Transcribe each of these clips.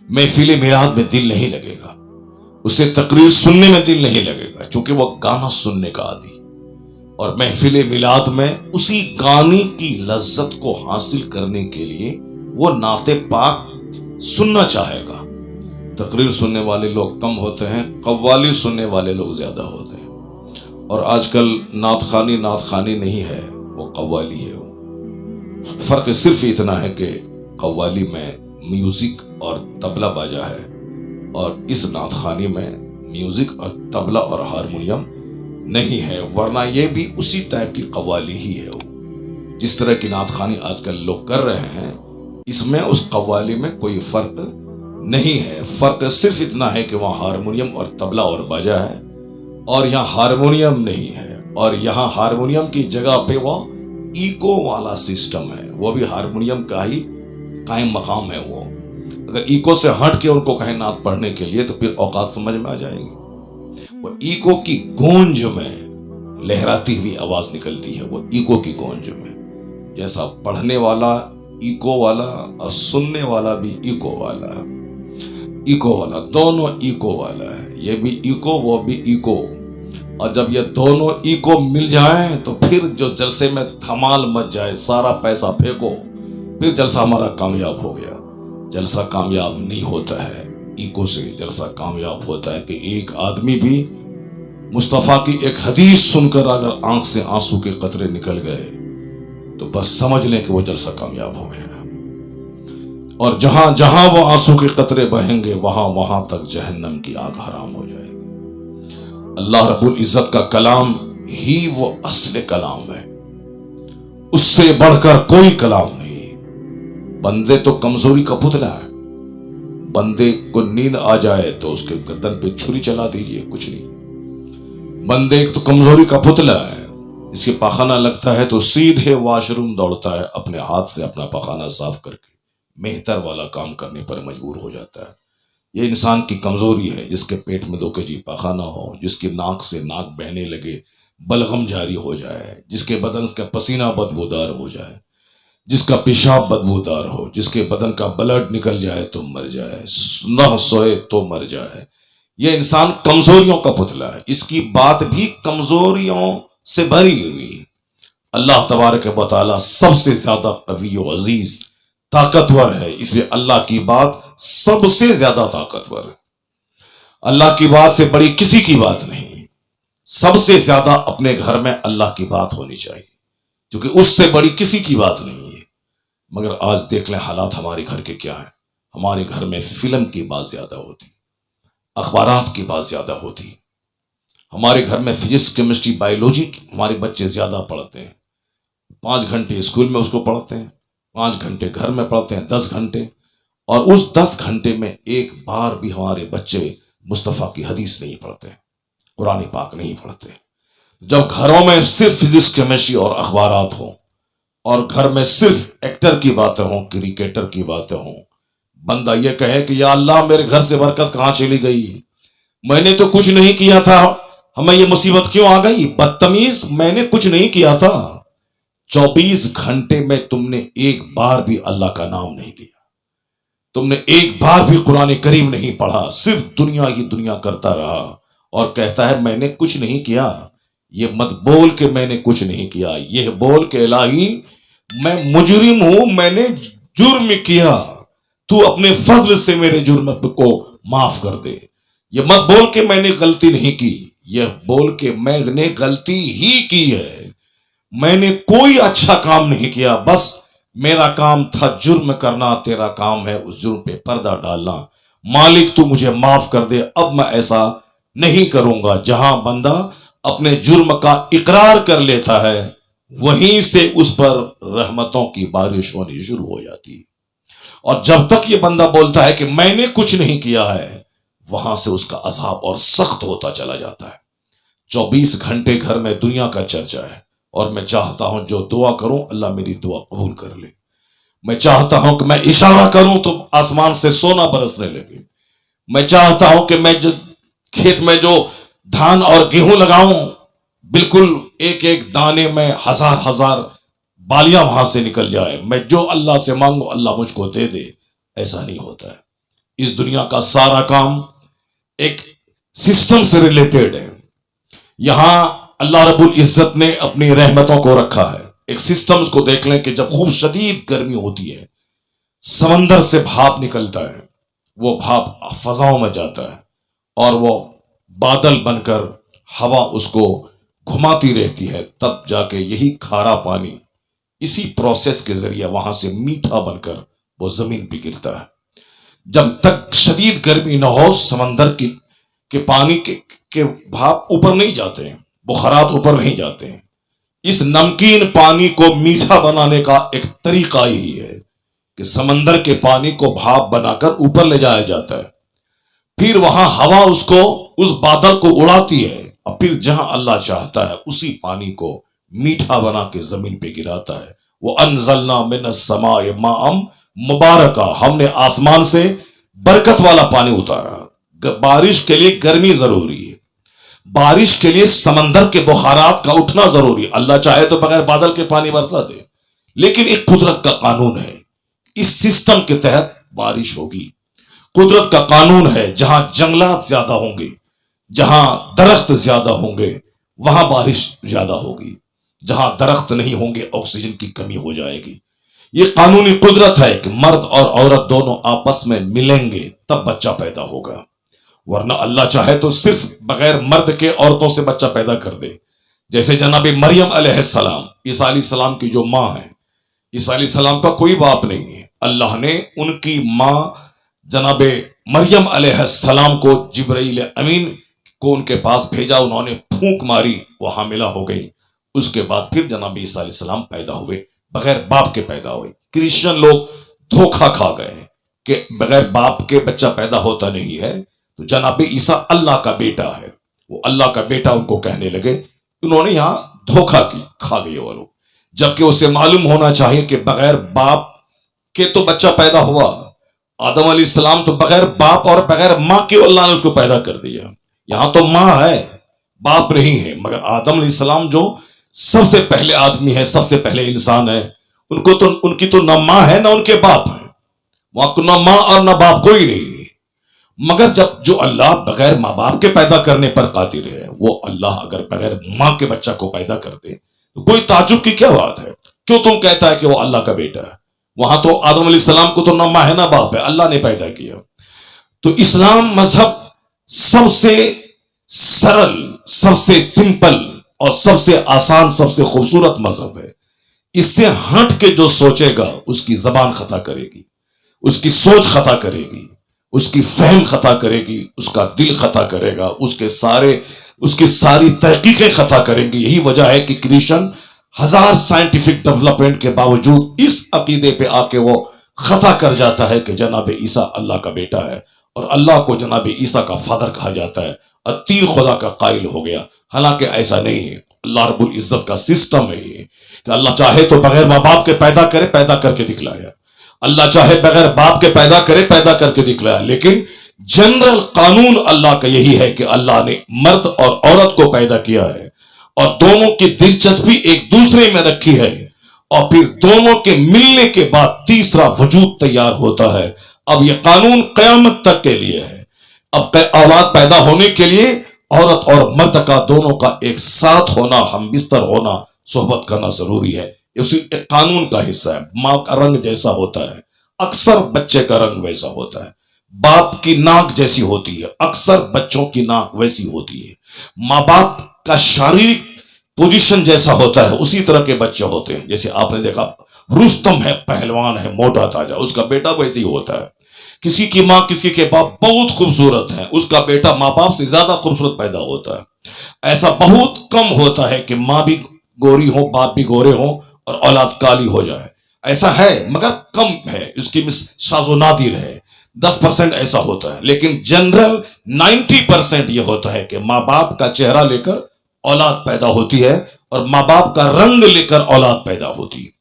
محفل میلاد میں دل نہیں لگے گا، اسے تقریر سننے میں دل نہیں لگے گا، چونکہ وہ گانا سننے کا عادی، اور محفل میلاد میں اسی گانے کی لذت کو حاصل کرنے کے لیے وہ نعت پاک سننا چاہے گا۔ تقریر سننے والے لوگ کم ہوتے ہیں، قوالی سننے والے لوگ زیادہ ہوتے ہیں، اور آج کل نعت خانی نہیں ہے، وہ قوالی ہے۔ فرق صرف اتنا ہے کہ قوالی میں میوزک اور طبلہ باجا ہے، اور اس نعت خانی میں میوزک اور طبلہ اور ہارمونیم نہیں ہے، ورنہ یہ بھی اسی ٹائپ کی قوالی ہی ہے۔ جس طرح کی نعت خانی آج کل لوگ کر رہے ہیں، اس میں اس قوالی میں کوئی فرق نہیں ہے۔ فرق صرف اتنا ہے کہ وہاں ہارمونیم اور طبلہ اور باجا ہے، اور یہاں ہارمونیم نہیں ہے، اور یہاں ہارمونیم کی جگہ پہ وہ ایکو والا سسٹم ہے، وہ بھی ہارمونیم کا ہی قائم مقام ہے۔ وہ اگر ایکو سے ہٹ کے ان کو کہیں نعت پڑھنے کے لیے تو پھر اوقات سمجھ میں آ جائیں گے۔ وہ ایکو کی گونج میں لہراتی ہوئی آواز نکلتی ہے، وہ ایکو کی گونج میں، جیسا پڑھنے والا ایکو والا اور سننے والا بھی ایکو والا، دونوں ایکو والا ہے، یہ بھی ایکو وہ بھی ایکو، اور جب یہ دونوں ایکو مل جائیں تو پھر جو جلسے میں دھمال مچ جائے، سارا پیسہ پھینکو، پھر جلسہ ہمارا کامیاب ہو گیا۔ جلسہ کامیاب نہیں ہوتا ہے ایکو سے، جلسہ کامیاب ہوتا ہے کہ ایک آدمی بھی مصطفیٰ کی ایک حدیث سن کر اگر آنکھ سے آنسو کے قطرے نکل گئے تو بس سمجھ لیں کہ وہ جلسہ کامیاب ہو گیا، اور جہاں جہاں وہ آنسو کے قطرے بہیں گے وہاں تک جہنم کی آگ حرام ہو جائے گی۔ اللہ رب العزت کا کلام ہی وہ اصل کلام ہے، اس سے بڑھ کر کوئی کلام نہیں۔ بندے تو کمزوری کا پتلا ہے، بندے کو نیند آ جائے تو اس کے گردن پہ چھری چلا دیجئے، کچھ نہیں۔ بندے تو کمزوری کا پتلا ہے، اس کے پاخانہ لگتا ہے تو سیدھے واش روم دوڑتا ہے، اپنے ہاتھ سے اپنا پاخانہ صاف کر کے مہتر والا کام کرنے پر مجبور ہو جاتا ہے۔ یہ انسان کی کمزوری ہے، جس کے پیٹ میں 2 kg پاخانہ ہو، جس کی ناک سے ناک بہنے لگے، بلغم جاری ہو جائے، جس کے بدن کا پسینہ بدبودار ہو جائے، جس کا پیشاب بدبودار ہو، جس کے بدن کا بلڈ نکل جائے تو مر جائے، نہ سوئے تو مر جائے۔ یہ انسان کمزوریوں کا پتلا ہے، اس کی بات بھی کمزوریوں سے بھری ہوئی۔ اللہ تبارک و تعالی سب سے زیادہ قوی و عزیز طاقتور ہے، اس لیے اللہ کی بات سب سے زیادہ طاقتور ہے۔ اللہ کی بات سے بڑی کسی کی بات نہیں، سب سے زیادہ اپنے گھر میں اللہ کی بات ہونی چاہیے، کیونکہ اس سے بڑی کسی کی بات نہیں ہے۔ مگر آج دیکھ لیں حالات ہمارے گھر کے کیا ہیں۔ ہمارے گھر میں فلم کی بات زیادہ ہوتی، اخبارات کی بات زیادہ ہوتی، ہمارے گھر میں فزکس کیمسٹری بایولوجی ہمارے بچے زیادہ پڑھتے ہیں، 5 گھنٹے اسکول میں اس کو پڑھتے ہیں، 5 گھنٹے گھر میں پڑھتے ہیں، 10 گھنٹے، اور اس 10 گھنٹے میں ایک بار بھی ہمارے بچے مصطفیٰ کی حدیث نہیں پڑھتے، قرآن پاک نہیں پڑھتے۔ جب گھروں میں صرف فزکس کیمسٹری اور اخبارات ہوں، اور گھر میں صرف ایکٹر کی باتیں ہوں، کرکٹر کی باتیں ہوں، بندہ یہ کہے کہ یا اللہ میرے گھر سے برکت کہاں چلی گئی، میں نے تو کچھ نہیں کیا تھا، ہمیں یہ مصیبت کیوں آ گئی، بدتمیز میں نے کچھ نہیں کیا تھا۔ 24 گھنٹے میں تم نے ایک بار بھی اللہ کا نام نہیں لیا، تم نے ایک بار بھی قرآن کریم نہیں پڑھا، صرف دنیا ہی دنیا کرتا رہا، اور کہتا ہے میں نے کچھ نہیں کیا۔ یہ مت بول کہ میں نے کچھ نہیں کیا، یہ بول کہ الہی میں مجرم ہوں، میں نے جرم کیا، تو اپنے فضل سے میرے جرم کو معاف کر دے۔ یہ مت بول کہ میں نے غلطی نہیں کی، یہ بول کہ میں نے غلطی ہی کی ہے، میں نے کوئی اچھا کام نہیں کیا، بس میرا کام تھا جرم کرنا، تیرا کام ہے اس جرم پہ پردہ ڈالنا، مالک تو مجھے معاف کر دے، اب میں ایسا نہیں کروں گا۔ جہاں بندہ اپنے جرم کا اقرار کر لیتا ہے، وہیں سے اس پر رحمتوں کی بارش ہونی شروع ہو جاتی ہے، اور جب تک یہ بندہ بولتا ہے کہ میں نے کچھ نہیں کیا ہے، وہاں سے اس کا عذاب اور سخت ہوتا چلا جاتا ہے۔ 24 گھنٹے گھر میں دنیا کا چرچا ہے، اور میں چاہتا ہوں جو دعا کروں اللہ میری دعا قبول کر لے، میں چاہتا ہوں کہ میں اشارہ کروں تو آسمان سے سونا برسنے لگے، میں چاہتا ہوں کہ میں جو کھیت میں جو دھان اور گیہوں لگاؤں، بالکل ایک ایک دانے میں 1000 بالیاں وہاں سے نکل جائے، میں جو اللہ سے مانگوں اللہ مجھ کو دے دے۔ ایسا نہیں ہوتا ہے، اس دنیا کا سارا کام ایک سسٹم سے ریلیٹڈ ہے. یہاں اللہ رب العزت نے اپنی رحمتوں کو رکھا ہے. ایک سسٹمز کو دیکھ لیں کہ جب خوب شدید گرمی ہوتی ہے، سمندر سے بھاپ نکلتا ہے، وہ بھاپ فضاؤں میں جاتا ہے اور وہ بادل بن کر ہوا اس کو گھماتی رہتی ہے، تب جا کے یہی کھارا پانی اسی پروسیس کے ذریعے وہاں سے میٹھا بن کر وہ زمین پہ گرتا ہے. جب تک شدید گرمی نہ ہو، سمندر کے پانی کے بھاپ اوپر نہیں جاتے ہیں، بخارات اوپر نہیں جاتے ہیں. اس نمکین پانی کو میٹھا بنانے کا ایک طریقہ یہی ہے کہ سمندر کے پانی کو بھاپ بنا کر اوپر لے جایا جاتا ہے، پھر وہاں ہوا اس بادل کو اڑاتی ہے، اور پھر جہاں اللہ چاہتا ہے اسی پانی کو میٹھا بنا کے زمین پہ گراتا ہے. وَأَنزَلْنَا مِنَ السَّمَاءِ مَاءً مُبَارَكًا، ہم نے آسمان سے برکت والا پانی اتارا. بارش کے لیے گرمی ضروری ہے، بارش کے لیے سمندر کے بخارات کا اٹھنا ضروری ہے. اللہ چاہے تو بغیر بادل کے پانی برسا دے، لیکن ایک قدرت کا قانون ہے، اس سسٹم کے تحت بارش ہوگی. قدرت کا قانون ہے، جہاں جنگلات زیادہ ہوں گے، جہاں درخت زیادہ ہوں گے وہاں بارش زیادہ ہوگی، جہاں درخت نہیں ہوں گے آکسیجن کی کمی ہو جائے گی. یہ قانونی قدرت ہے کہ مرد اور عورت دونوں آپس میں ملیں گے تب بچہ پیدا ہوگا، ورنہ اللہ چاہے تو صرف بغیر مرد کے عورتوں سے بچہ پیدا کر دے. جیسے جناب مریم علیہ السلام، عیسیٰ علیہ السلام کی جو ماں ہے، عیسیٰ علیہ السلام کا کوئی باپ نہیں ہے، اللہ نے ان کی ماں جناب مریم علیہ السلام کو جبرائیل امین کو ان کے پاس بھیجا، انہوں نے پھونک ماری، وہ حاملہ ہو گئی. اس کے بعد پھر جناب عیسیٰ علیہ السلام پیدا ہوئے، بغیر باپ کے پیدا ہوئے. کرسچن لوگ دھوکہ کھا گئے ہیں کہ بغیر باپ کے بچہ پیدا ہوتا نہیں ہے، تو جناب عیسیٰ اللہ کا بیٹا ہے، وہ اللہ کا بیٹا ان کو کہنے لگے. انہوں نے یہاں دھوکہ کھا گئے وہ لوگ، جبکہ اسے معلوم ہونا چاہیے کہ بغیر باپ کے تو بچہ پیدا ہوا. آدم علیہ السلام تو بغیر باپ اور بغیر ماں کے اللہ نے اس کو پیدا کر دیا. یہاں تو ماں ہے، باپ نہیں ہے. مگر آدم علیہ السلام جو سب سے پہلے آدمی ہے، سب سے پہلے انسان ہے، ان کی تو نہ ماں ہے نہ ان کے باپ ہے، وہاں نہ ماں اور نہ باپ کوئی نہیں ہے. مگر جب جو اللہ بغیر ماں باپ کے پیدا کرنے پر قادر ہے، وہ اللہ اگر بغیر ماں کے بچہ کو پیدا کر دے تو کوئی تعجب کی کیا بات ہے؟ کیوں تم کہتا ہے کہ وہ اللہ کا بیٹا ہے؟ وہاں تو آدم علیہ السلام کو تو نہ ماں ہے نہ باپ ہے، اللہ نے پیدا کیا. تو اسلام مذہب سب سے سرل، سب سے سمپل اور سب سے آسان، سب سے خوبصورت مذہب ہے. اس سے ہٹ کے جو سوچے گا اس کی زبان خطا کرے گی، اس کی سوچ خطا کرے گی، اس کی فہم خطا کرے گی، اس کا دل خطا کرے گا، اس کی ساری تحقیقیں خطا کریں گی. یہی وجہ ہے کہ کرسچن ہزار سائنٹیفک ڈیولپمنٹ کے باوجود اس عقیدے پہ آ کے وہ خطا کر جاتا ہے کہ جناب عیسیٰ اللہ کا بیٹا ہے اور اللہ کو جناب عیسیٰ کا فادر کہا جاتا ہے اور تین خدا کا قائل ہو گیا. حالانکہ ایسا نہیں ہے. اللہ رب العزت کا سسٹم ہے یہ کہ اللہ چاہے تو بغیر ماں باپ کے پیدا کرے، پیدا کر کے دکھلایا. اللہ چاہے بغیر باپ کے پیدا کرے، پیدا کر کے دکھلایا. لیکن جنرل قانون اللہ کا یہی ہے کہ اللہ نے مرد اور عورت کو پیدا کیا ہے اور دونوں کی دلچسپی ایک دوسرے میں رکھی ہے، اور پھر دونوں کے ملنے کے بعد تیسرا وجود تیار ہوتا ہے. اب یہ قانون قیامت تک کے لیے ہے. اب اولاد پیدا ہونے کے لیے عورت اور مرد کا دونوں کا ایک ساتھ ہونا، ہم بستر ہونا، صحبت کرنا ضروری ہے. اسی ایک قانون کا حصہ ہے. ماں کا رنگ جیسا ہوتا ہے اکثر بچے کا رنگ ویسا ہوتا ہے. باپ کی ناک جیسی ہوتی ہے اکثر بچوں کی ناک ویسی ہوتی ہے. ماں باپ کا شاریرک پوزیشن جیسا ہوتا ہے اسی طرح کے بچے ہوتے ہیں. جیسے آپ نے دیکھا رستم ہے، پہلوان ہے، موٹا تازہ، اس کا بیٹا ویسے ہی ہوتا ہے. کسی کی ماں کسی کے باپ بہت خوبصورت ہے، اس کا بیٹا ماں باپ سے زیادہ خوبصورت پیدا ہوتا ہے. ایسا بہت کم ہوتا ہے کہ ماں بھی گوری ہو، باپ بھی گورے ہوں اور اولاد کالی ہو جائے. ایسا ہے مگر کم ہے، اس کی شاذ و نادر ہے. 10% ایسا ہوتا ہے. لیکن جنرل 90% یہ ہوتا ہے کہ ماں باپ کا چہرہ لے کر اولاد پیدا ہوتی ہے اور ماں باپ کا رنگ لے کر اولاد پیدا ہوتی ہے.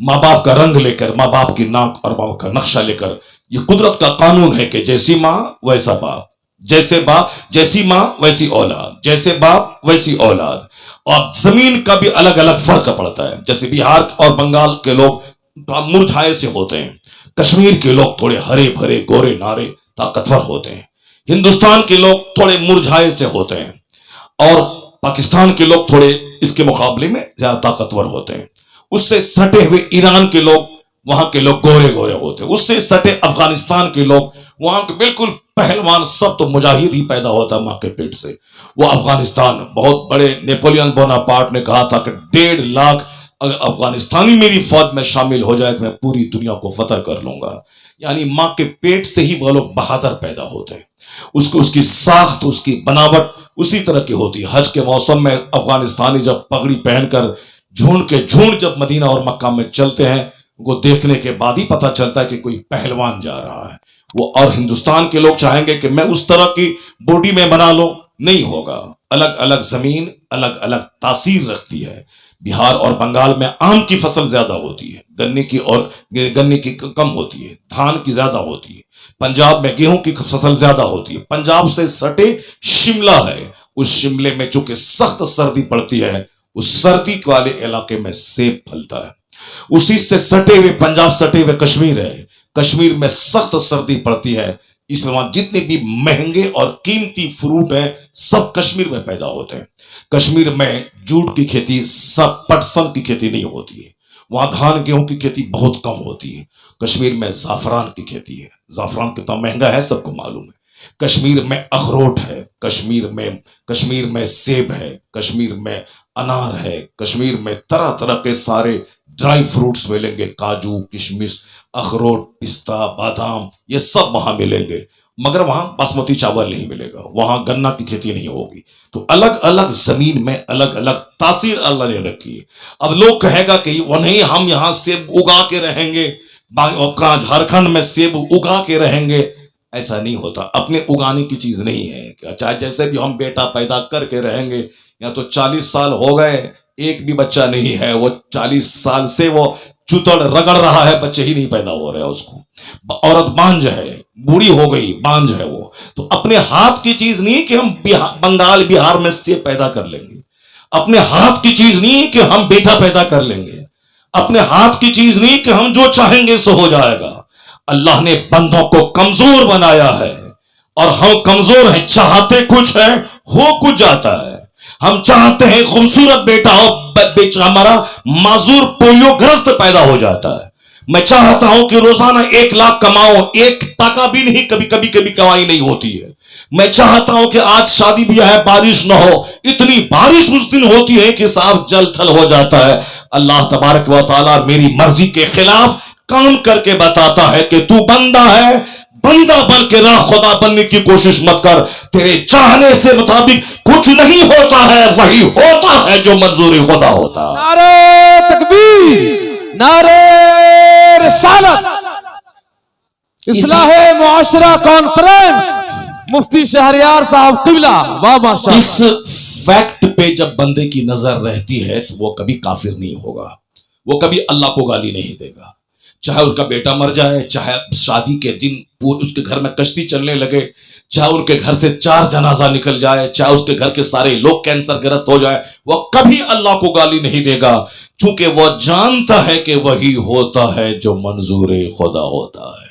ماں باپ کا رنگ لے کر، ماں باپ کی ناک اور باپ کا نقشہ لے کر. یہ قدرت کا قانون ہے کہ جیسی ماں ویسا باپ، جیسی ماں ویسی اولاد، جیسے باپ ویسی اولاد. اور زمین کا بھی الگ الگ فرق پڑتا ہے. جیسے بہار اور بنگال کے لوگ مرجھائے سے ہوتے ہیں، کشمیر کے لوگ تھوڑے ہرے بھرے گورے نارے طاقتور ہوتے ہیں، ہندوستان کے لوگ تھوڑے مرجھائے سے ہوتے ہیں، اور پاکستان کے لوگ تھوڑے اس کے مقابلے میں زیادہ طاقتور ہوتے ہیں۔ اس سے سٹے ہوئے ایران کے لوگ، وہاں کے لوگ گورے گورے ہوتے ہیں۔ اس سے سٹے افغانستان کے لوگ، وہاں کے بالکل پہلوان، سب تو مجاہد ہی پیدا ہوتا ہے ماں کے پیٹ سے۔ وہ افغانستان بہت بڑے، نیپولین بوناپارٹ نے کہا تھا کہ 1.5 لاکھ اگر افغانستانی میری فوج میں شامل ہو جائے تو میں پوری دنیا کو فتح کر لوں گا۔ یعنی ماں کے پیٹ سے ہی وہ لوگ بہادر پیدا ہوتے ہیں۔ اس کی ساخت، اس کی بناوٹ اسی طرح کی ہوتی ہے۔ حج کے موسم میں افغانستانی جب پگڑی پہن کر جھونڈ کے جھونڈ جب مدینہ اور مکہ میں چلتے ہیں، وہ دیکھنے کے بعد ہی پتہ چلتا ہے کہ کوئی پہلوان جا رہا ہے وہ۔ اور ہندوستان کے لوگ چاہیں گے کہ میں اس طرح کی باڈی میں بنا لوں، نہیں ہوگا۔ الگ الگ زمین الگ الگ تاثیر رکھتی ہے۔ بہار اور بنگال میں آم کی فصل زیادہ ہوتی ہے، گنے کی کم ہوتی ہے، دھان کی زیادہ ہوتی ہے۔ پنجاب میں گیہوں کی فصل زیادہ ہوتی ہے۔ پنجاب سے سٹے شملہ ہے، اس شملے میں چونکہ سخت سردی پڑتی ہے، اس سردی والے علاقے میں سیب پھلتا ہے۔ اسی سے سٹے ہوئے پنجاب سٹے ہوئے کشمیر ہے، کشمیر میں سخت سردی پڑتی ہے، اس لیے وہاں جتنے بھی مہنگے اور قیمتی فروٹ ہیں سب کشمیر میں پیدا ہوتے ہیں۔ کشمیر میں جوٹ کی کھیتی، سب پٹسن کی کھیتی نہیں ہوتی ہے، وہاں دھان گیہوں کی کھیتی بہت کم ہوتی ہے۔ کشمیر میں زعفران کی کھیتی ہے، زعفران کتنا مہنگا ہے سب کو معلوم ہے۔ کشمیر میں اخروٹ ہے، کشمیر میں سیب ہے، کشمیر میں انار ہے، کشمیر میں طرح طرح کے سارے ڈرائی فروٹس ملیں گے، کاجو، کشمش، اخروٹ، پستہ، بادام، یہ سب وہاں ملیں گے، مگر وہاں باسمتی چاول نہیں ملے گا، وہاں گنا کی کھیتی نہیں ہوگی۔ تو الگ الگ زمین میں الگ الگ تاثیر اللہ نے رکھی ہے۔ اب لوگ کہے گا کہ وہ نہیں، ہم یہاں سیب اگا کے رہیں گے، جھارکھنڈ میں سیب اگا کے رہیں گے، ایسا نہیں ہوتا۔ اپنے اگانے کی چیز نہیں ہے، چاہے جیسے بھی ہم بیٹا پیدا کر کے رہیں گے، یا تو 40 سال ہو گئے ایک بھی بچہ نہیں ہے، وہ 40 سال سے وہ چتڑ رگڑ رہا ہے، بچے ہی نہیں پیدا ہو رہے اس کو۔ عورت بانج ہے، بوڑھی ہو گئی، بانج ہے وہ۔ تو اپنے ہاتھ کی چیز نہیں کہ ہم بنگال بہار میں سے پیدا کر لیں گے، اپنے ہاتھ کی چیز نہیں کہ ہم بیٹا پیدا کر لیں گے، اپنے ہاتھ کی چیز نہیں کہ ہم جو چاہیں گے سو ہو جائے گا۔ اللہ نے بندوں کو کمزور بنایا ہے، اور ہم کمزور ہیں، چاہتے کچھ ہیں، ہو کچھ جاتا ہے۔ ہم چاہتے ہیں خوبصورت بیٹا ہو، ہمارا معذور پولیو گرست پیدا ہو جاتا ہے۔ میں چاہتا ہوں کہ روزانہ 1 لاکھ کماؤں، 1 ٹکا بھی نہیں، کبھی کمائی نہیں ہوتی ہے۔ میں چاہتا ہوں کہ آج شادی بیاہ ہے، بارش نہ ہو، اتنی بارش اس دن ہوتی ہے کہ صاحب جل تھل ہو جاتا ہے۔ اللہ تبارک و تعالیٰ میری مرضی کے خلاف کام کر کے بتاتا ہے کہ تو بندہ ہے، بندہ بن کے رہ، خدا بننے کی کوشش مت کر۔ تیرے چاہنے سے مطابق کچھ نہیں ہوتا ہے، وہی ہوتا ہے جو منظور خدا ہوتا ہے۔ نعرہ تکبیر، نعرہ رسالت، اصلاح معاشرہ کانفرنس، مفتی شہریار صاحب قبلہ، واہ ماشاءاللہ۔ اس فیکٹ پہ جب بندے کی نظر رہتی ہے تو وہ کبھی کافر نہیں ہوگا، وہ کبھی اللہ کو گالی نہیں دے گا۔ چاہے اس کا بیٹا مر جائے، چاہے شادی کے دن اس کے گھر میں کشتی چلنے لگے، چاہے ان کے گھر سے 4 جنازہ نکل جائے، چاہے اس کے گھر کے سارے لوگ کینسر گرست ہو جائے، وہ کبھی اللہ کو گالی نہیں دے گا، چونکہ وہ جانتا ہے کہ وہی ہوتا ہے جو منظور خدا ہوتا ہے۔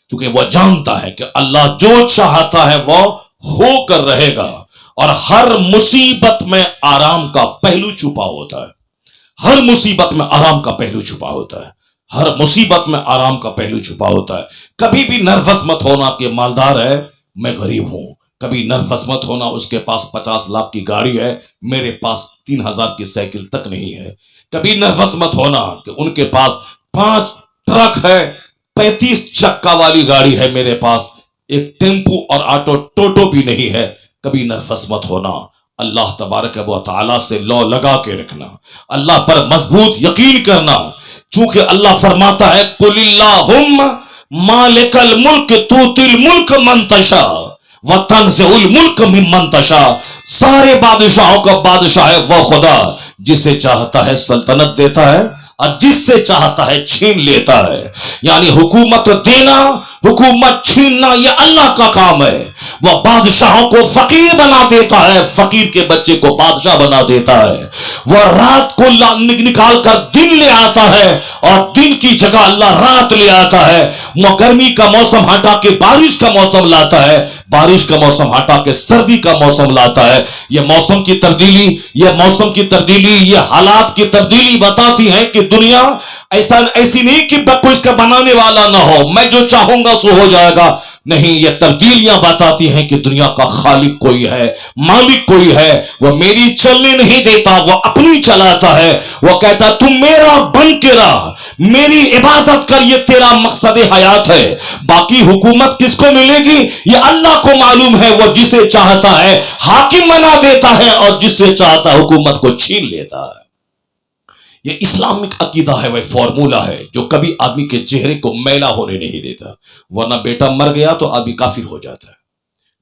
چونکہ وہ جانتا ہے کہ اللہ جو چاہتا ہے وہ ہو کر رہے گا، اور ہر مصیبت میں آرام کا پہلو چھپا ہوتا ہے، ہر مصیبت میں آرام کا پہلو چھپا ہوتا ہے، ہر مصیبت میں آرام کا پہلو چھپا ہوتا ہے۔ کبھی بھی نروس مت ہونا کہ مالدار ہے میں غریب ہوں، کبھی نروس مت ہونا اس کے پاس 50 لاکھ کی گاڑی ہے میرے پاس 3000 کی سائیکل تک نہیں ہے، کبھی نروس مت ہونا کہ ان کے پاس 5 ٹرک ہے، 35 چکا والی گاڑی ہے، میرے پاس ایک ٹیمپو اور آٹو ٹوٹو بھی نہیں ہے۔ کبھی نروس مت ہونا، اللہ تبارک و تعالیٰ سے لو لگا کے رکھنا، اللہ پر مضبوط یقین کرنا، چونکہ اللہ فرماتا ہے قل اللہم مالک الملک تؤتی الملک من تشاء وتنزع الملک ممن تشاء۔ سارے بادشاہوں کا بادشاہ ہے وہ خدا، جسے چاہتا ہے سلطنت دیتا ہے اور جس سے چاہتا ہے چھین لیتا ہے۔ یعنی حکومت دینا، حکومت چھیننا یہ اللہ کا کام ہے۔ وہ بادشاہوں کو فقیر بنا دیتا ہے، فقیر کے بچے کو بادشاہ بنا دیتا ہے، وہ رات کو نکال کر دن لے آتا ہے اور دن کی جگہ اللہ رات لے آتا ہے، وہ گرمی کا موسم ہٹا کے بارش کا موسم لاتا ہے، بارش کا موسم ہٹا کے سردی کا موسم لاتا ہے۔ یہ موسم کی تبدیلی، یہ حالات کی تبدیلی بتاتی ہے کہ دنیا ایسی نہیں کہ کوئی اس کا بنانے والا نہ ہو، میں جو چاہوں گا سو ہو جائے گا، نہیں، یہ تبدیلیاں بتاتی ہیں کہ دنیا کا خالق کوئی ہے، مالک کوئی ہے، وہ میری چلنے نہیں دیتا، وہ اپنی چلاتا ہے، وہ کہتا تم میرا بن کے رہ، میری عبادت کر، یہ تیرا مقصد حیات ہے، باقی حکومت کس کو ملے گی یہ اللہ کو معلوم ہے، وہ جسے چاہتا ہے حاکم بنا دیتا ہے اور جس سے چاہتا ہے حکومت کو چھین لیتا ہے۔ یہ اسلامک عقیدہ ہے، وہ فارمولہ ہے جو کبھی آدمی کے چہرے کو میلا ہونے نہیں دیتا، ورنہ بیٹا مر گیا تو آدمی کافر ہو جاتا ہے،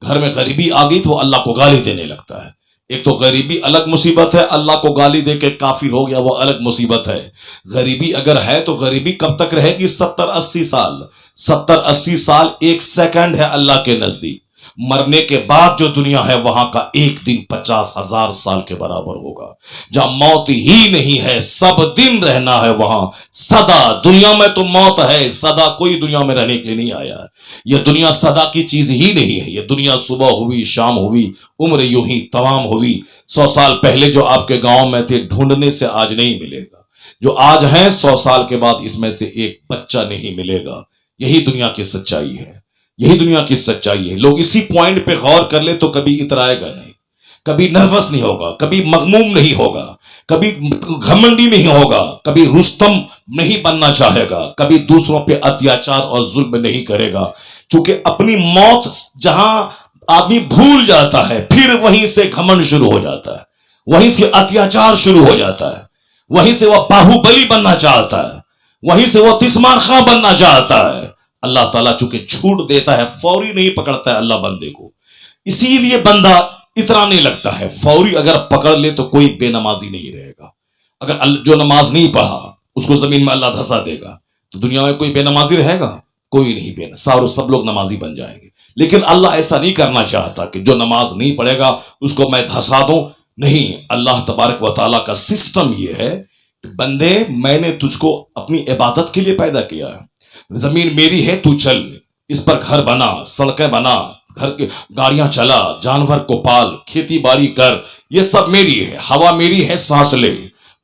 گھر میں غریبی آ گئی تو وہ اللہ کو گالی دینے لگتا ہے۔ ایک تو غریبی الگ مصیبت ہے، اللہ کو گالی دے کے کافر ہو گیا وہ الگ مصیبت ہے۔ غریبی اگر ہے تو غریبی کب تک رہے گی؟ 70-80 سال، 70-80 سال ایک سیکنڈ ہے اللہ کے نزدیک، مرنے کے بعد جو دنیا ہے وہاں کا ایک دن 50,000 سال کے برابر ہوگا۔ جہاں موت ہی نہیں ہے، سب دن رہنا ہے وہاں سدا، دنیا میں تو موت ہے، سدا کوئی دنیا میں رہنے کے لیے نہیں آیا ہے۔ یہ دنیا سدا کی چیز ہی نہیں ہے، یہ دنیا صبح ہوئی شام ہوئی، عمر یوں ہی تمام ہوئی۔ 100 سال پہلے جو آپ کے گاؤں میں تھے ڈھونڈنے سے آج نہیں ملے گا، جو آج ہیں 100 سال کے بعد اس میں سے ایک بچہ نہیں ملے گا۔ یہی دنیا کی سچائی ہے، یہی دنیا کی سچائی ہے۔ لوگ اسی پوائنٹ پہ غور کر لے تو کبھی اترائے گا نہیں، کبھی نروس نہیں ہوگا، کبھی مغموم نہیں ہوگا، کبھی گھمنڈی نہیں ہوگا، کبھی رستم نہیں بننا چاہے گا، کبھی دوسروں پہ اتیاچار اور ظلم نہیں کرے گا، چونکہ اپنی موت جہاں آدمی بھول جاتا ہے پھر وہیں سے گھمنڈ شروع ہو جاتا ہے، وہیں سے اتیاچار شروع ہو جاتا ہے، وہیں سے وہ باہوبلی بننا چاہتا ہے، وہیں سے وہ تسمار خاں بننا چاہتا ہے۔ اللہ تعالیٰ چونکہ چھوٹ دیتا ہے، فوری نہیں پکڑتا ہے اللہ بندے کو، اسی لیے بندہ اترانے لگتا ہے۔ فوری اگر پکڑ لے تو کوئی بے نمازی نہیں رہے گا، اگر جو نماز نہیں پڑھا اس کو زمین میں اللہ دھسا دے گا تو دنیا میں کوئی بے نمازی رہے گا؟ کوئی نہیں، سب لوگ نمازی بن جائیں گے۔ لیکن اللہ ایسا نہیں کرنا چاہتا کہ جو نماز نہیں پڑھے گا اس کو میں دھسا دوں، نہیں۔ اللہ تبارک و تعالیٰ کا سسٹم یہ ہے کہ بندے میں نے تجھ کو اپنی عبادت کے لیے پیدا کیا ہے، زمین میری ہے، تو چل اس پر گھر بنا، سڑکیں بنا، گھر کے گاڑیاں چلا، جانور کو پال، کھیتی باڑی کر، یہ سب میری ہے، ہوا میری ہے، سانس لے،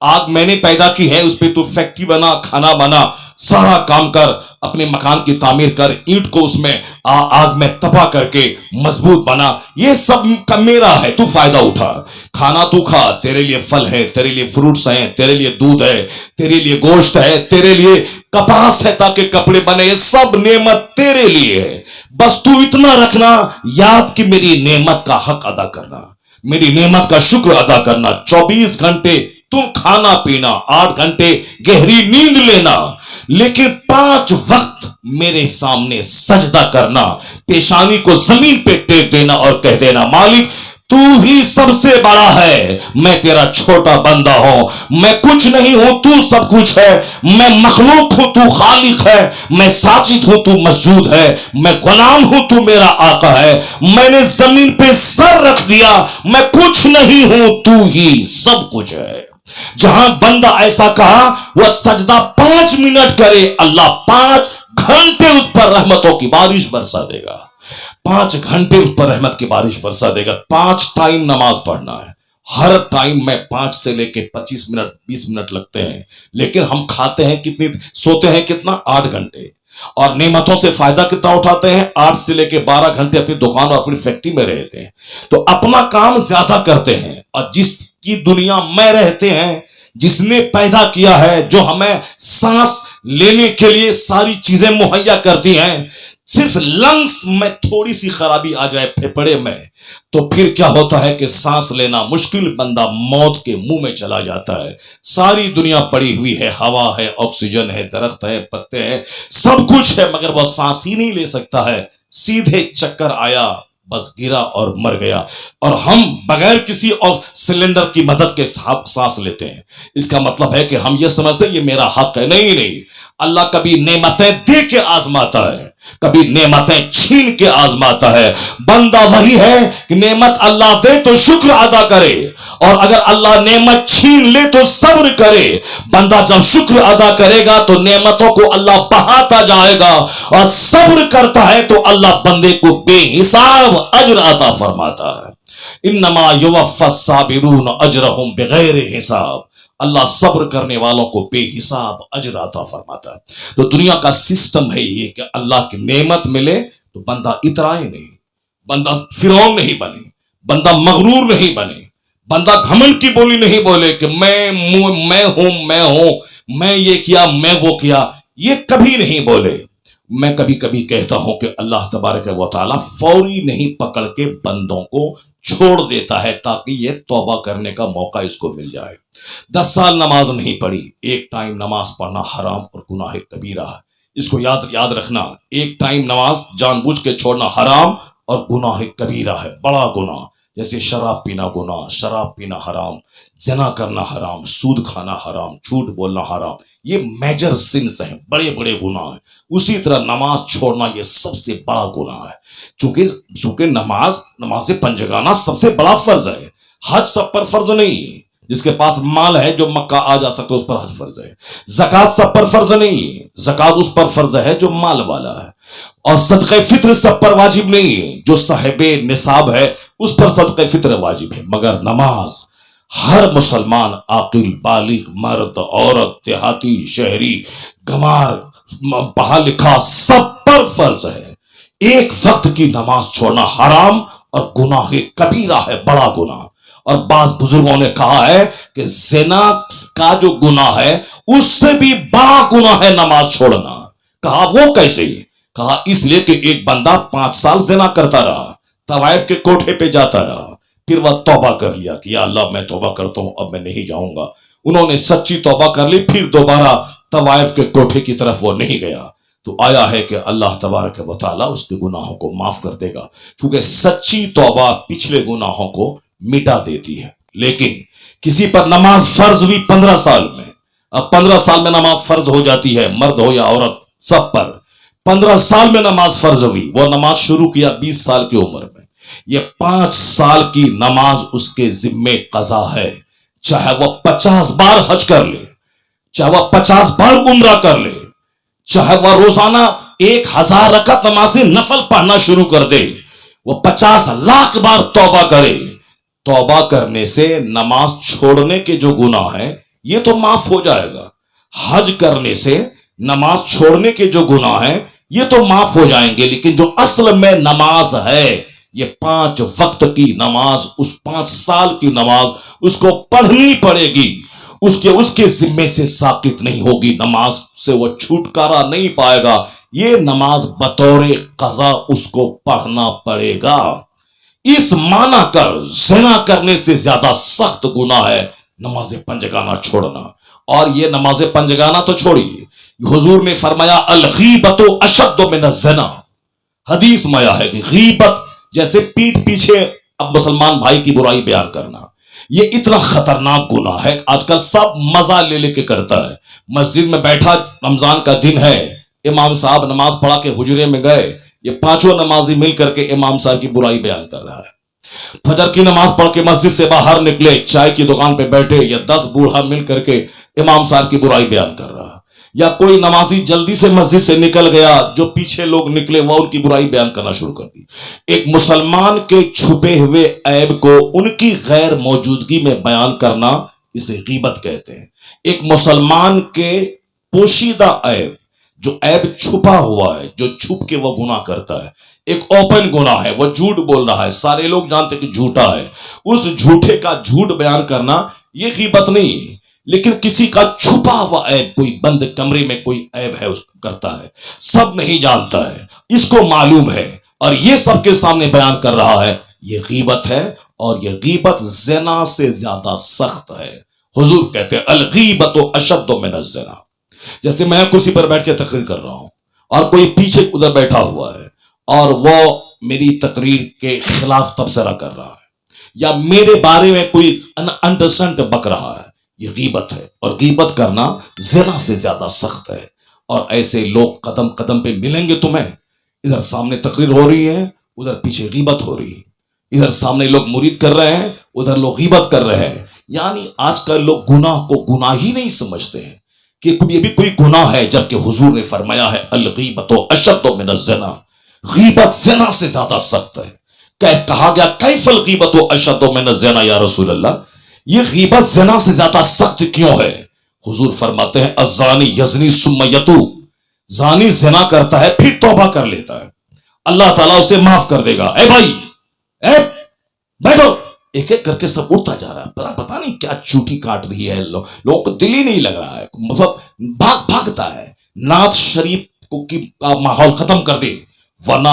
آگ میں نے پیدا کی ہے، اس پہ تو فیکٹری بنا، کھانا بنا، سارا کام کر، اپنے مکان کی تعمیر کر، اینٹ کو اس میں آگ میں تپا کر کے مضبوط بنا، یہ سب کا میرا ہے، تو فائدہ اٹھا، کھانا تو کھا، تیرے لیے پھل ہے، تیرے لیے فروٹس ہیں، تیرے لیے دودھ ہے، تیرے لیے گوشت ہے، تیرے لیے کپاس ہے تاکہ کپڑے بنے، یہ سب نعمت تیرے لیے ہے، بس تو اتنا رکھنا یاد کہ میری نعمت کا حق ادا کرنا، میری نعمت کا شکر ادا کرنا۔ 24 گھنٹے تم کھانا پینا، 8 گھنٹے گہری نیند لینا، لیکن 5 وقت میرے سامنے سجدہ کرنا، پیشانی کو زمین پہ ٹیک دینا اور کہہ دینا مالک تو ہی سب سے بڑا ہے، میں تیرا چھوٹا بندہ ہوں، میں کچھ نہیں ہوں، تو سب کچھ ہے، میں مخلوق ہوں، تو خالق ہے، میں ساجد ہوں، تو مسجود ہے، میں غلام ہوں، تو میرا آقا ہے، میں نے زمین پہ سر رکھ دیا، میں کچھ نہیں ہوں، تو ہی سب کچھ ہے۔ جہاں بندہ ایسا کہا وہ سجدہ 5 منٹ کرے، اللہ 5 گھنٹے اس پر رحمتوں کی بارش برسا دے گا، 5 گھنٹے اس پر رحمت کی بارش برسا دے گا۔ 5 ٹائم نماز پڑھنا ہے، ہر ٹائم میں 5 سے لے کے 25 منٹ 20 منٹ لگتے ہیں، لیکن ہم کھاتے ہیں کتنی، سوتے ہیں کتنا، 8 گھنٹے، اور نعمتوں سے فائدہ کتنا اٹھاتے ہیں، 8 سے لے کے 12 گھنٹے اپنی دکان اور اپنی فیکٹری میں رہتے ہیں، تو اپنا کام زیادہ کرتے ہیں، اور جس کی دنیا میں رہتے ہیں، جس نے پیدا کیا ہے، جو ہمیں سانس لینے کے لیے ساری چیزیں مہیا کرتی ہیں، صرف لنگس میں تھوڑی سی خرابی آ جائے پھیپھڑے میں تو پھر کیا ہوتا ہے کہ سانس لینا مشکل، بندہ موت کے منہ میں چلا جاتا ہے۔ ساری دنیا پڑی ہوئی ہے، ہوا ہے، آکسیجن ہے، درخت ہے، پتے ہیں، سب کچھ ہے، مگر وہ سانس ہی نہیں لے سکتا ہے، سیدھے چکر آیا، بس گرا اور مر گیا، اور ہم بغیر کسی اور سلنڈر کی مدد کے سانس لیتے ہیں۔ اس کا مطلب ہے کہ ہم یہ سمجھتے ہیں یہ میرا حق ہے، نہیں، اللہ کبھی نعمتیں دے کے آزماتا ہے، کبھی نعمتیں چھین کے آزماتا ہے. بندہ وہی ہے کہ نعمت اللہ دے تو شکر ادا کرے, اور اگر اللہ نعمت چھین لے تو صبر کرے. بندہ جب شکر ادا کرے گا تو نعمتوں کو اللہ بڑھاتا جائے گا, اور صبر کرتا ہے تو اللہ بندے کو بے حساب اجر عطا فرماتا ہے. انما یوفی الصابرون اجرہم بغیر حساب. اللہ صبر کرنے والوں کو بے حساب اجر عطا فرماتا ہے. تو دنیا کا سسٹم ہے یہ کہ اللہ کی نعمت ملے تو بندہ اترائے نہیں, بندہ فرعون نہیں بنے, بندہ مغرور نہیں بنے, بندہ گھمنڈ کی بولی نہیں بولے کہ میں یہ کیا, میں وہ کیا. یہ کبھی نہیں بولے. میں کبھی کبھی کہتا ہوں کہ اللہ تبارک و تعالی فوری نہیں پکڑ کے بندوں کو چھوڑ دیتا ہے تاکہ یہ توبہ کرنے کا موقع اس کو مل جائے. 10 سال نماز نہیں پڑھی, ایک ٹائم نماز پڑھنا حرام اور گناہ کبیرہ ہے. اس کو یاد رکھنا, ایک ٹائم نماز جان بوجھ کے چھوڑنا حرام اور گناہ کبیرہ ہے, بڑا گناہ. جیسے شراب پینا گناہ, شراب پینا حرام, زنا کرنا حرام, سود کھانا حرام, جھوٹ بولنا حرام. یہ میجر سنس ہیں, بڑے بڑے گناہ ہیں. اسی طرح نماز چھوڑنا یہ سب سے بڑا گناہ ہے. چونکہ نماز پنجگانہ سب سے بڑا فرض ہے. حج سب پر فرض نہیں. جس کے پاس مال ہے جو مکہ آ جا سکتا ہے اس پر حج فرض ہے. زکوٰۃ سب پر فرض نہیں. زکوٰۃ اس پر فرض ہے جو مال والا ہے. اور صدقہ فطر سب پر واجب نہیں. جو صاحب نصاب ہے اس پر صدقہ فطر واجب ہے. مگر نماز ہر مسلمان, عاقل, بالغ, مرد, عورت, دیہاتی, شہری, گنوار, پڑھا لکھا, سب پر فرض ہے. ایک وقت کی نماز چھوڑنا حرام اور گناہ کبیرہ ہے, بڑا گناہ. اور بعض بزرگوں نے کہا ہے کہ زنا کا جو گناہ ہے اس سے بھی بڑا گناہ ہے نماز چھوڑنا. کہا وہ کیسے؟ کہا اس لیے کہ ایک بندہ 5 سال زنا کرتا رہا, طوائف کے کوٹھے پہ جاتا رہا, پھر وہ توبہ کر لیا کہ یا اللہ میں توبہ کرتا ہوں, اب میں نہیں جاؤں گا. انہوں نے سچی توبہ کر لی, پھر دوبارہ طوائف کے کوٹھے کی طرف وہ نہیں گیا. تو آیا ہے کہ اللہ تبارک و تعالیٰ اس کے گناہوں کو معاف کر دے گا, کیونکہ سچی توبہ پچھلے گناہوں کو مٹا دیتی ہے. لیکن کسی پر نماز فرض ہوئی 15 سال میں, اب 15 سال میں نماز فرض ہو جاتی ہے, مرد ہو یا عورت سب پر. 15 سال میں نماز فرض ہوئی, وہ نماز شروع کیا 20 سال کی عمر میں. یہ 5 سال کی نماز اس کے ذمے قضا ہے. چاہے وہ 50 بار حج کر لے, چاہے وہ 50 بار عمرہ کر لے, چاہے وہ روزانہ 1000 رکعت نماز نفل پڑھنا شروع کر دے, وہ 50 لاکھ بار توبہ کرے. توبہ کرنے سے نماز چھوڑنے کے جو گناہ ہیں یہ تو معاف ہو جائے گا. حج کرنے سے نماز چھوڑنے کے جو گناہ ہیں یہ تو معاف ہو جائیں گے. لیکن جو اصل میں نماز ہے, یہ 5 وقت کی نماز, اس 5 سال کی نماز اس کو پڑھنی پڑے گی. اس کے ذمے سے ساقط نہیں ہوگی, نماز سے وہ چھٹکارا نہیں پائے گا. یہ نماز بطور قضا اس کو پڑھنا پڑے گا. اس معنی کر زنا کرنے سے زیادہ سخت گناہ ہے نماز پنجگانہ چھوڑنا. اور یہ نماز پنجگانہ تو چھوڑیے, حضور نے فرمایا الغیبت اشد من الزنا. حدیث میں آیا ہے کہ غیبت جیسے پیٹھ پیچھے اب مسلمان بھائی کی برائی بیان کرنا, یہ اتنا خطرناک گناہ ہے. آج کل سب مزہ لے کے کرتا ہے. مسجد میں بیٹھا, رمضان کا دن ہے, امام صاحب نماز پڑھا کے حجرے میں گئے, یہ 5 نمازی مل کر کے امام صاحب کی برائی بیان کر رہا ہے. فجر کی نماز پڑھ کے مسجد سے باہر نکلے, چائے کی دکان پہ بیٹھے, یا 10 بوڑھا مل کر کے امام صاحب کی برائی بیان کر رہا ہے. یا کوئی نمازی جلدی سے مسجد سے نکل گیا, جو پیچھے لوگ نکلے وہ ان کی برائی بیان کرنا شروع کر دی. ایک مسلمان کے چھپے ہوئے عیب کو ان کی غیر موجودگی میں بیان کرنا اسے غیبت کہتے ہیں. ایک مسلمان کے پوشیدہ عیب, جو عیب چھپا ہوا ہے, جو چھپ کے وہ گناہ کرتا ہے, ایک اوپن گناہ ہے, وہ جھوٹ بول رہا ہے, سارے لوگ جانتے کہ جھوٹا ہے, اس جھوٹے کا جھوٹ بیان کرنا یہ غیبت نہیں. لیکن کسی کا چھپا ہوا عیب, کوئی بند کمرے میں کوئی عیب ہے اس کو کرتا ہے, سب نہیں جانتا ہے, اس کو معلوم ہے, اور یہ سب کے سامنے بیان کر رہا ہے, یہ غیبت ہے. اور یہ غیبت زنا سے زیادہ سخت ہے. حضور کہتے ہیں الغیبت اشد من الزنا. جیسے میں کرسی پر بیٹھ کے تقریر کر رہا ہوں اور کوئی پیچھے ادھر بیٹھا ہوا ہے اور وہ میری تقریر کے خلاف تبصرہ کر رہا ہے, یا میرے بارے میں کوئی انڈرسٹینڈ بک رہا ہے, یہ غیبت ہے. اور غیبت کرنا زنا سے زیادہ سخت ہے. اور ایسے لوگ قدم قدم پہ ملیں گے تمہیں. ادھر سامنے تقریر ہو رہی ہے، ادھر پیچھے غیبت ہو رہی ہے، ادھر سامنے لوگ مرید کر رہے ہیں، ادھر لوگ غیبت کر رہے ہیں. یعنی آج کل لوگ گناہ کو گناہ ہی نہیں سمجھتے ہیں کہ یہ بھی کوئی گناہ ہے، جبکہ حضور نے فرمایا ہے الغیبت اشد من الزنا، غیبت زنا سے زیادہ سخت ہے. کہا گیا کیف الغیبت اشد من الزنا یا رسول اللہ، یہ غیبت زنا سے زیادہ سخت کیوں ہے؟ حضور فرماتے ہیں الزانی یزنی ثم یتوب، زانی زنا کرتا ہے پھر توبہ کر لیتا ہے، اللہ تعالیٰ اسے معاف کر دے گا. اے بھائی بیٹھو، ایک ایک کر کے سب اٹھتا جا رہا ہے، پتا نہیں کیا چوٹی کاٹ رہی ہے، لوگوں کو دل ہی نہیں لگ رہا ہے، مطلب بھاگتا ہے. نعت شریف کا ماحول ختم کر دے ورنہ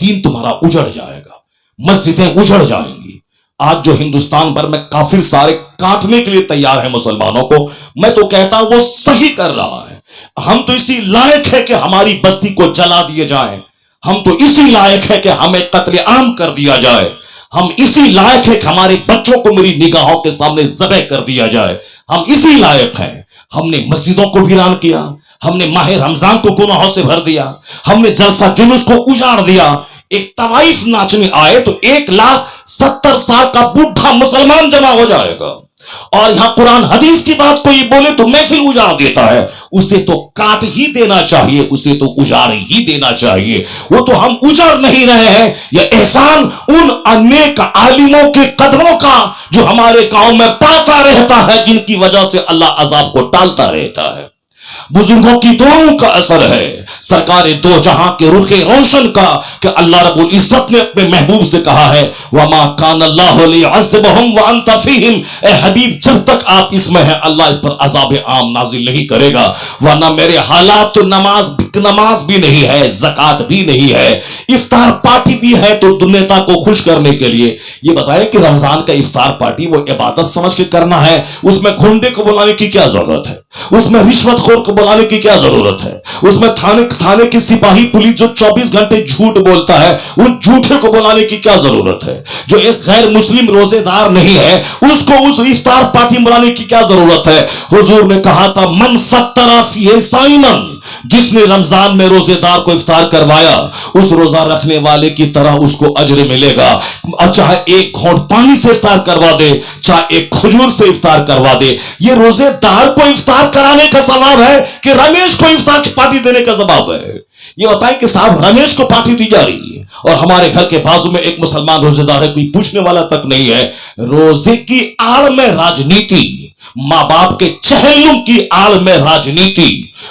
دین تمہارا اجڑ جائے گا، مسجدیں اجڑ جائیں گی. آج جو ہندوستان بھر میں کافر سارے کاٹنے کے لیے تیار ہیں مسلمانوں کو، میں تو کہتا ہوں وہ صحیح کر رہا ہے. ہم تو اسی لائق ہے کہ ہماری بستی کو جلا دیے جائیں، ہم تو اسی لائق ہے کہ ہمیں قتل عام کر دیا جائے، ہم اسی لائق ہے کہ ہمارے بچوں کو میری نگاہوں کے سامنے ذبح کر دیا جائے، ہم اسی لائق ہیں. ہم نے مسجدوں کو ویران کیا، ہم نے ماہ رمضان کو گناہوں سے بھر دیا، ہم نے جلسہ جلوس کو اجاڑ دیا. ایک طوائف ناچنے آئے تو 1,70,000 سال کا بوڑھا مسلمان جمع ہو جائے گا، اور یہاں قرآن حدیث کی بات کوئی بولے تو محفل اجاڑ دیتا ہے. اسے تو کاٹ ہی دینا چاہیے، اسے تو اجاڑ ہی دینا چاہیے. وہ تو ہم اجاڑ نہیں رہے ہیں، یہ احسان ان انیک عالموں کے قدموں کا جو ہمارے گاؤں میں پڑتا رہتا ہے، جن کی وجہ سے اللہ عذاب کو ٹالتا رہتا ہے. بزرگوں کی دعاؤں کا اثر ہے، سرکار دو جہاں کے رخ روشن کا، کہ اللہ رب العزت نے اپنے محبوب سے کہا ہے وَمَا كَانَ اللَّهُ لِيُعَذِّبَهُمْ وَأَنْتَ فِيهِمْ، اے حبیب جب تک آپ اس میں ہیں اللہ اس پر عذاب عام نازل نہیں کرے گا. ورنہ میرے حالات تو نماز بھی نہیں ہے، زکوٰۃ بھی نہیں ہے، افطار پارٹی بھی ہے تو دنیا کو خوش کرنے کے لیے. یہ بتائیں کہ رمضان کا افطار پارٹی وہ عبادت سمجھ کے کرنا ہے، اس میں گھنڈے کو بلانے کی کیا ضرورت ہے، اس میں رشوت خور کو بلانے کی کیا ضرورت ہے، اس میں تھانے کے سپاہی پولیس جو 24 گھنٹے جھوٹ بولتا ہے وہ جھوٹے کو بلانے کی کیا ضرورت ہے، جو ایک غیر مسلم روزے دار نہیں ہے اس کو اس افطار پارٹی بلانے کی کیا ضرورت ہے. حضور نے کہا تھا من فطر فیہ صائما، جس نے رمضان میں روزے دار کو افطار کروایا اس روزہ رکھنے والے کی طرح اس کو اجر ملے گا. چاہے ایک گھونٹ پانی سے افطار کروا دے، چاہے ایک کھجور سے افطار کروا دے. یہ روزے دار کو افطار کرانے کا ثواب ہے کہ رمیش کو افطار کی پارٹی دینے کا ثواب ہے؟ یہ بتائیں کہ صاحب رمیش کو پارٹی دی جا رہی ہے اور ہمارے گھر کے بازو میں ایک مسلمان روزے دار ہے، کوئی پوچھنے والا تک نہیں ہے. روزے کی آڑ میں راجنیتی، ماں باپ کے چہلم کی آڑ میں راجنیتی،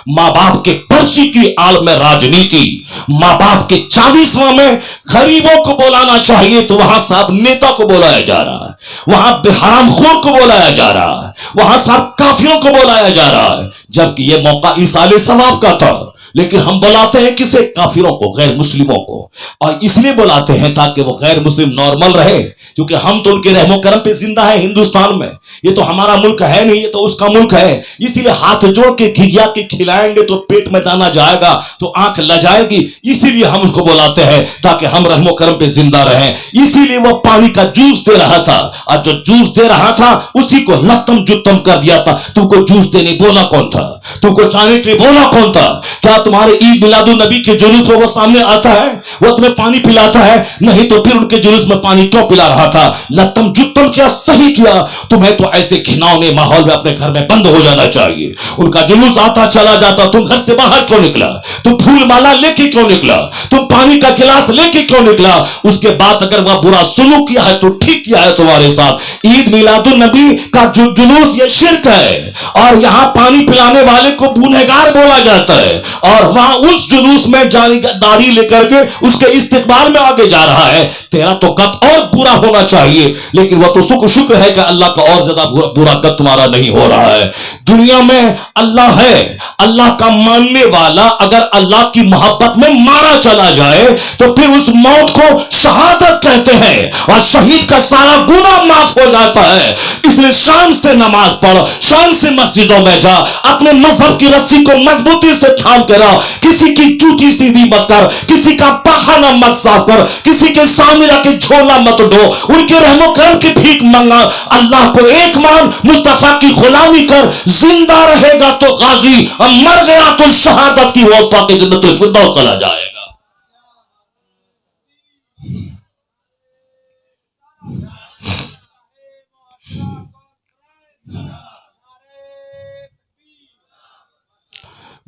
ماں باپ کے پرسی کی آڑ میں راجنیتی، ماں باپ کے 40واں میں غریبوں کو بلانا چاہیے تو وہاں صاحب نیتا کو بلایا جا رہا ہے، وہاں حرام خور کو بلایا جا رہا ہے، وہاں صاحب کافروں کو بلایا جا رہا ہے، جبکہ یہ موقع ایصال ثواب کا تھا. لیکن ہم بلاتے ہیں کسے؟ کافروں کو، غیر مسلموں کو. اور اس لیے بلاتے ہیں تاکہ وہ غیر مسلم نارمل رہے، کیونکہ ہم تو ان کے رحم و کرم پہ زندہ ہیں ہندوستان میں. یہ تو ہمارا ملک ہے نہیں، یہ تو اس کا ملک ہے. اسی لیے ہاتھ جوڑ کے گھگیا کے کھلائیں گے تو پیٹ میں دانا جائے گا تو آنکھ لجائے گی. اسی لیے ہم اس کو بلاتے ہیں تاکہ ہم رحم و کرم پہ زندہ رہیں. اسی لیے وہ پانی کا جوس دے رہا تھا، اور جو جوس دے رہا تھا اسی کو لتم جتم کر دیا تھا. تم کو جوس دینے بولا کون تھا؟ تم کو چانے کے لیے بولا کون تھا؟ کیا تمہارے عید میلاد النبی کے جلوس میں وہ سامنے آتا ہے، وہ تمہیں پانی پلاتا ہے؟ نہیں تو پھر ان کے جلوس میں پانی کیوں پلا رہا تھا؟ لتم جتم کیا صحیح کیا. تمہیں تو ایسے گھناؤنے ماحول میں اپنے گھر میں بند ہو جانا چاہیے. ان کا جلوس آتا چلا جاتا، تم گھر سے باہر کیوں نکلا؟ تم پھول مالا لے کے کیوں نکلا؟ تم پانی کا گلاس لے کے کیوں نکلا؟ اس کے بعد اگر وہ برا سلوک کیا ہے تو ٹھیک کیا ہے تمہارے ساتھ. عید میلاد النبی کا جو جلوس یہ شرک ہے، اور یہاں پانی پلانے والے کو گنہگار بولا جاتا ہے، اور وہاں اس جلوس میں داڑھی لے کر کے اس کے استقبال میں آگے جا رہا ہے. تیرا تو قد اور برا ہونا چاہیے، لیکن وہ تو شکر ہے کہ اللہ کا اور زیادہ برا قد تمہارا نہیں ہو رہا ہے. دنیا میں اللہ ہے، اللہ کا ماننے والا اگر اللہ کی محبت میں مارا چلا جائے تو پھر اس موت کو شہادت کہتے ہیں، اور شہید کا سارا گناہ معاف ہو جاتا ہے. اس لیے شان سے نماز پڑھ، شان سے مسجدوں میں جا، اپنے مذہب کی رسی کو مضبوطی سے تھام کے رہا. کسی کی چوٹی سیدھی مت کر، کسی کا پاخانہ مت صاف کر، کسی کے سامنے جا کے جھولا مت ڈو، ان کے رحم و کرم کی بھیک منگا. اللہ کو ایک مان، مصطفیٰ کی غلامی کر. زندہ رہے گا تو غازی، اور مر گیا تو شہادت کی موت پا کے جنت الفردوس چلا جائے گا.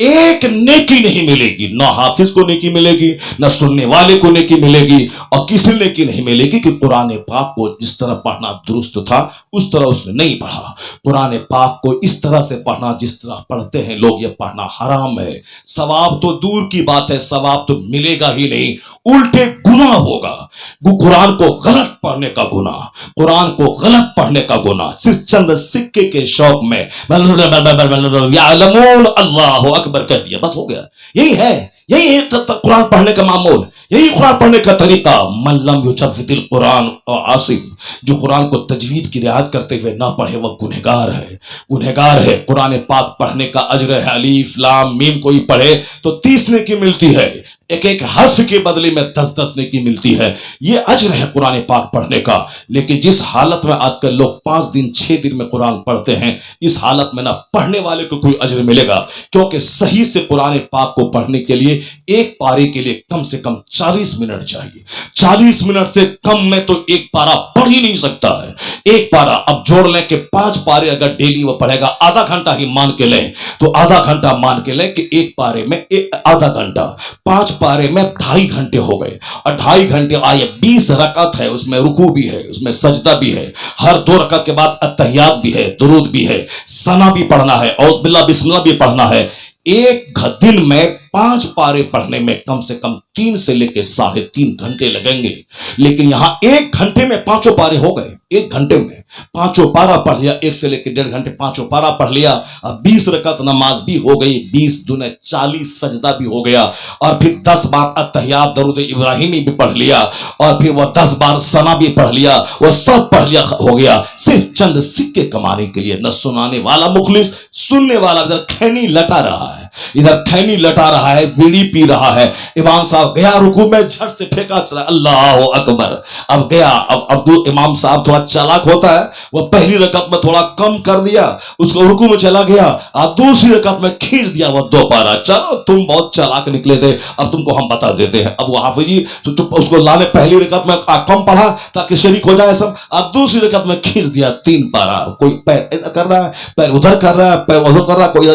ایک نیکی نہیں ملے گی، نہ حافظ کو نیکی ملے گی، نہ سننے والے کو نیکی ملے گی، اور کسی نیکی نہیں ملے گی کہ قرآن پاک کو جس طرح پڑھنا درست تھا اس طرح اس نے نہیں پڑھا۔ قرآن پاک کو اس طرح سے پڑھنا جس طرح پڑھتے ہیں لوگ، یہ پڑھنا حرام ہے۔ ثواب تو دور کی بات ہے، ثواب تو ملے گا ہی نہیں، الٹے گناہ ہوگا۔ قرآن کو غلط پڑھنے کا گناہ، قرآن کو غلط پڑھنے کا گناہ، صرف چند سکے کے شوق میں یعلمون اللہ اکبر کہہ دیا، بس ہو گیا۔ یہی ہے قرآن پڑھنے کا معمول، یہی قرآن پڑھنے کا طریقہ۔ من لم یجود القرآن عاصم، جو قرآن کو تجوید کی رعایت کرتے ہوئے نہ پڑھے وہ گنہگار ہے، گنہگار ہے۔ قرآن پاک پڑھنے کا اجر ہے، الف لام میم کوئی پڑھے تو 30 نیکی ملتی ہے، ایک ایک حرف کے بدلے میں 10 نیکی ملتی ہے، یہ اجر ہے قرآن پاک پڑھنے کا۔ لیکن جس حالت میں آج کل لوگ 5 دن 6 دن میں قرآن پڑھتے ہیں، اس حالت میں نہ پڑھنے والے کو کوئی اجر ملے گا، کیونکہ صحیح سے قرآن پاک کو پڑھنے کے لیے ایک پارے کے لیے کم سے کم 40 منٹ چاہیے۔ 40 منٹ سے کم میں تو ایک پارا پڑھ ہی نہیں سکتا ہے۔ ایک پارا اب جوڑ لیں کہ 5 پارے اگر ڈیلی وہ پڑھے گا، آدھا گھنٹہ ہی مان کے لیں تو آدھا گھنٹہ مان کے لیں کہ ایک پارے میں آدھا گھنٹہ، 5 پارے میں 2.5 گھنٹے ہو گئے، اور 2.5 گھنٹے آئے 20 رکعت ہے، اس میں رکوع بھی ہے، اس میں سجدہ بھی ہے، ہر 2 رکعت کے بعد اتحیات بھی ہے، درود بھی ہے، ثنا بھی پڑھنا ہے، اعوذ باللہ بسم اللہ بھی پڑھنا ہے۔ ایک دن میں 5 پارے پڑھنے میں کم سے کم 3 سے لے کے 3.5 گھنٹے لگیں گے، لیکن یہاں 1 گھنٹے میں 5 پارے ہو گئے۔ 1 گھنٹے میں 5 پارا پڑھ لیا، 1 سے لے کے 1.5 گھنٹے 5 پارا پڑھ لیا، اب 20 رکعت نماز بھی ہو گئی، 20 دنے 40 سجدہ بھی ہو گیا، اور پھر 10 بار اتحیات درود ابراہیمی بھی پڑھ لیا، اور پھر وہ 10 بار ثنا بھی پڑھ لیا، وہ سب پڑھ لیا ہو گیا، صرف چند سکے کمانے کے لیے۔ نہ سنانے والا مخلص، سننے والا ادھر کھینی لٹا رہا ہے، ادھر کھینی لٹا رہا ہے، بیڑی پی رہا ہے۔ امام صاحب گیا رکوع میں، جھٹ سے پھینکا چلا اللہ اکبر، اب گیا۔ اب امام صاحب تھوڑا چالاک ہوتا ہے، وہ پہلی رکعت میں تھوڑا کم کر دیا، اس کو رکوع میں چلا گیا، اب دوسری رکعت میں کھینچ دیا وہ 2 پارا۔ چلو تم بہت چالاک نکلے تھے، اب تم کو ہم بتا دیتے ہیں۔ اب وہ حافظ جی تو اس کو لانے پہلی رکعت میں کم پڑھا تاکہ شریک ہو جائے سب، اب دوسری رکعت میں کھینچ دیا 3 پارا۔ کوئی پیر ادھر کر رہا ہے، پیر ادھر کر رہا ہے، پیر ادھر کر رہا ہے، کوئی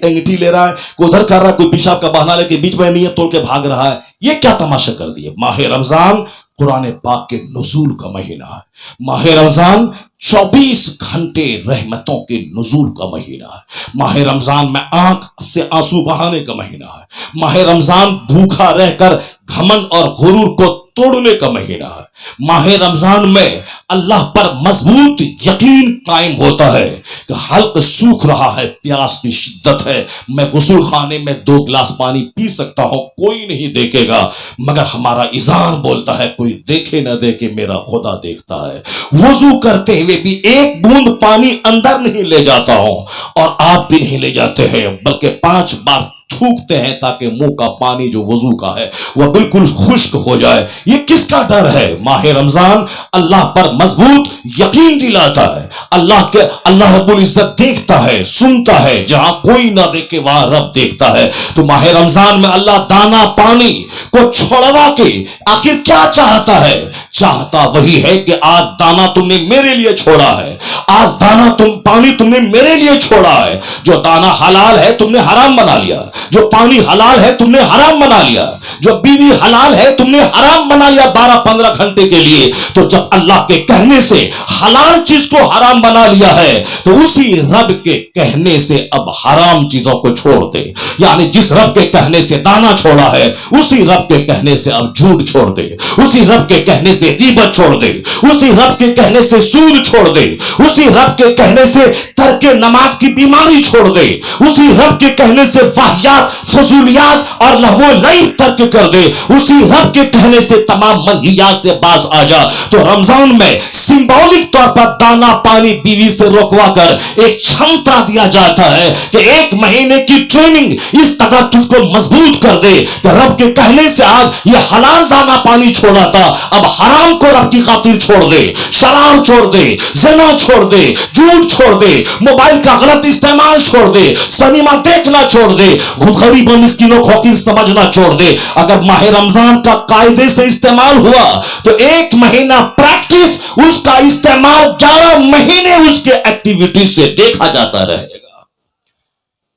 انگیٹھی لے رہا ہے، کوئی ادھر کر رہا ہے، کوئی پیشاب کا بہانہ لے کے بیچ میں نیت توڑ کے بھاگ رہا ہے۔ یہ کیا تماشا کر دیے؟ ماہ رمضان قرآن پاک کے نزول کا مہینہ ہے، ماہ رمضان 24 گھنٹے رحمتوں کے نزول کا مہینہ ہے، ماہ رمضان میں آنکھ سے آنسو بہانے کا مہینہ ہے، ماہ رمضان بھوکا رہ کر گھمنڈ اور غرور کو توڑنے کا مہینہ ہے، ماہ رمضان میں اللہ پر مضبوط یقین قائم ہوتا ہے کہ حلق سوکھ رہا ہے، پیاس کی شدت ہے، میں غسل خانے میں 2 گلاس پانی پی سکتا ہوں، کوئی نہیں دیکھے گا، مگر ہمارا اذان بولتا ہے کوئی دیکھے نہ دیکھے میرا خدا دیکھتا ہے۔ وضو کرتے ہوئے بھی 1 بوند پانی اندر نہیں لے جاتا ہوں، اور آپ بھی نہیں لے جاتے ہیں، بلکہ 5 بار تھوکتے ہیں تاکہ منہ کا پانی جو وضو کا ہے وہ بالکل خشک ہو جائے۔ یہ کس کا ڈر ہے؟ ماہ رمضان اللہ پر مضبوط یقین دلاتا ہے، اللہ رب العزت دیکھتا ہے، سنتا ہے، جہاں کوئی نہ دیکھے وہاں رب دیکھتا ہے۔ تو ماہ رمضان میں اللہ دانا پانی کو چھوڑوا کے آخر کیا چاہتا ہے؟ چاہتا وہی ہے کہ آج دانا تم نے میرے لیے چھوڑا ہے، آج دانا پانی تم نے میرے لیے چھوڑا ہے، جو دانا حلال ہے تم نے حرام بنا لیا، جو پانی حلال ہے تم نے حرام بنا لیا، جو بیوی حلال ہے تم نے حرام بنا لیا 12-15 گھنٹے کے لیے۔ تو جب اللہ کے کہنے سے حلال چیز کو حرام بنا لیا ہے تو اسی رب کے کہنے سے اب حرام چیزوں کو چھوڑ دے، یعنی جس رب کے کہنے سے دانا چھوڑا ہے اسی رب کے کہنے سے اب جھوٹ چھوڑ دے، اسی رب کے کہنے سے غیبت چھوڑ دے، اسی رب کے کہنے سے سود چھوڑ دے، اسی رب کے کہنے سے ترک نماز کی بیماری چھوڑ دے، اسی رب کے کہنے سے واہیات، فضولیات اور لہو و لعب ترک کر دے، اسی رب کے کہنے سے تمام منہیات سے باز آ جا۔ تو رمضان میں سمبولک طور پر دانا پانی بیوی سے روکوا کر ایک چھمتا دیا جاتا ہے کہ 1 مہینے کی ٹریننگ اس قدر تجھ کو مضبوط کر دے کہ رب کے کہنے سے آج یہ حلال دانا پانی چھوڑا تھا، اب حرام کو رب کی خاطر چھوڑ دے، شراب چھوڑ دے، زنا چھوڑ دے، جھوٹ چھوڑ دے، موبائل کا غلط استعمال چھوڑ دے، سنیما دیکھنا چھوڑ دے، خود غریب و مسکینوں کو حقیر سمجھنا چھوڑ دے۔ اگر ماہ رمضان کا قاعدے سے استعمال ہوا تو 1 مہینہ پریکٹس، اس کا استعمال 11 مہینے اس کے ایکٹیویٹی سے دیکھا جاتا رہے گا۔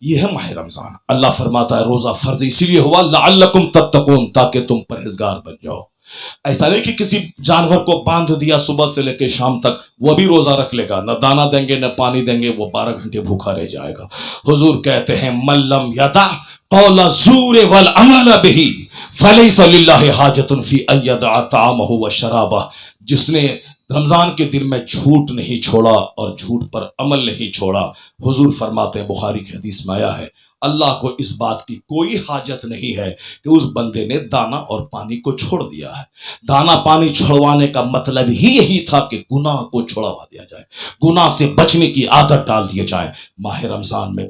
یہ ہے ماہ رمضان. اللہ فرماتا ہے روزہ فرض اسی لیے ہوا لعلکم تتقون، تاکہ تم پرہیزگار بن جاؤ. ایسا نہیں کہ کسی جانور کو باندھ دیا صبح سے لے کے شام تک وہ بھی روزہ رکھ لے گا، نہ دانا دیں گے نہ پانی دیں گے، وہ 12 گھنٹے بھوکا رہ جائے گا. حضور کہتے ہیں من لم یدع قول الزور والعمل به فلیس للہ حاجۃ فی ان یدع طعامہ وشرابہ. جس نے رمضان کے دن میں جھوٹ نہیں چھوڑا اور جھوٹ پر عمل نہیں چھوڑا، حضور فرماتے ہیں بخاری کی حدیث میں آیا ہے اللہ کو اس بات کی کوئی حاجت نہیں ہے کہ اس بندے نے دانا اور پانی کو چھوڑ دیا ہے. دانا پانی چھوڑوانے کا مطلب ہی یہی تھا کہ گناہ کو چھوڑوا دیا جائے، گناہ سے بچنے کی عادت ڈال دیے جائے. ماہ رمضان میں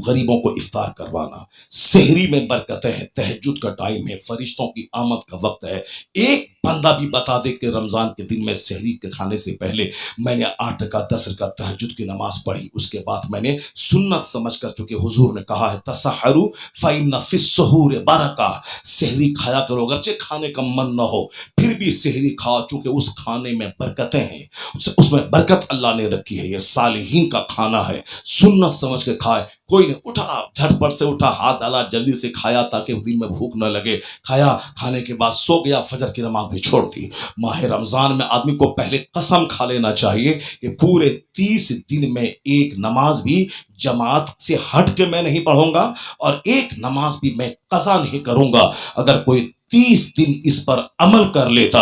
غریبوں کو افطار کروانا، سحری میں برکتیں ہیں، تہجد کا ٹائم ہے، فرشتوں کی آمد کا وقت ہے. ایک بندہ بھی بتا دے کہ رمضان کے دن میں سحری کے کھانے سے پہلے میں نے 8 رکعت 10 رکعت تہجد کی نماز پڑھی، اس کے بعد میں نے سنت سمجھ کر، چونکہ حضور نے کہا ہے تسحروا فإن فی السحور برکہ، سحری کھایا کرو اگرچہ کھانے کا من نہ ہو پھر بھی سحری کھاؤ، چونکہ اس کھانے میں برکتیں ہیں، اس میں برکت اللہ نے رکھی ہے. یہ صالحین کا کھانا ہے، سنت سمجھ کے کھائے. کوئی نہیں اٹھا جھٹ پٹ سے اٹھا، ہاتھ ڈالا، جلدی سے کھایا تاکہ دن میں بھوک نہ لگے، کھایا، کھانے کے بعد سو گیا، فجر کی نماز بھی چھوڑ دی. ماہ رمضان میں آدمی کو پہلے قسم کھا لینا چاہیے کہ پورے 30 دن میں ایک نماز بھی جماعت سے ہٹ کے میں نہیں پڑھوں گا اور ایک نماز بھی میں قضا نہیں کروں گا. اگر کوئی 30 دن اس پر عمل کر لیتا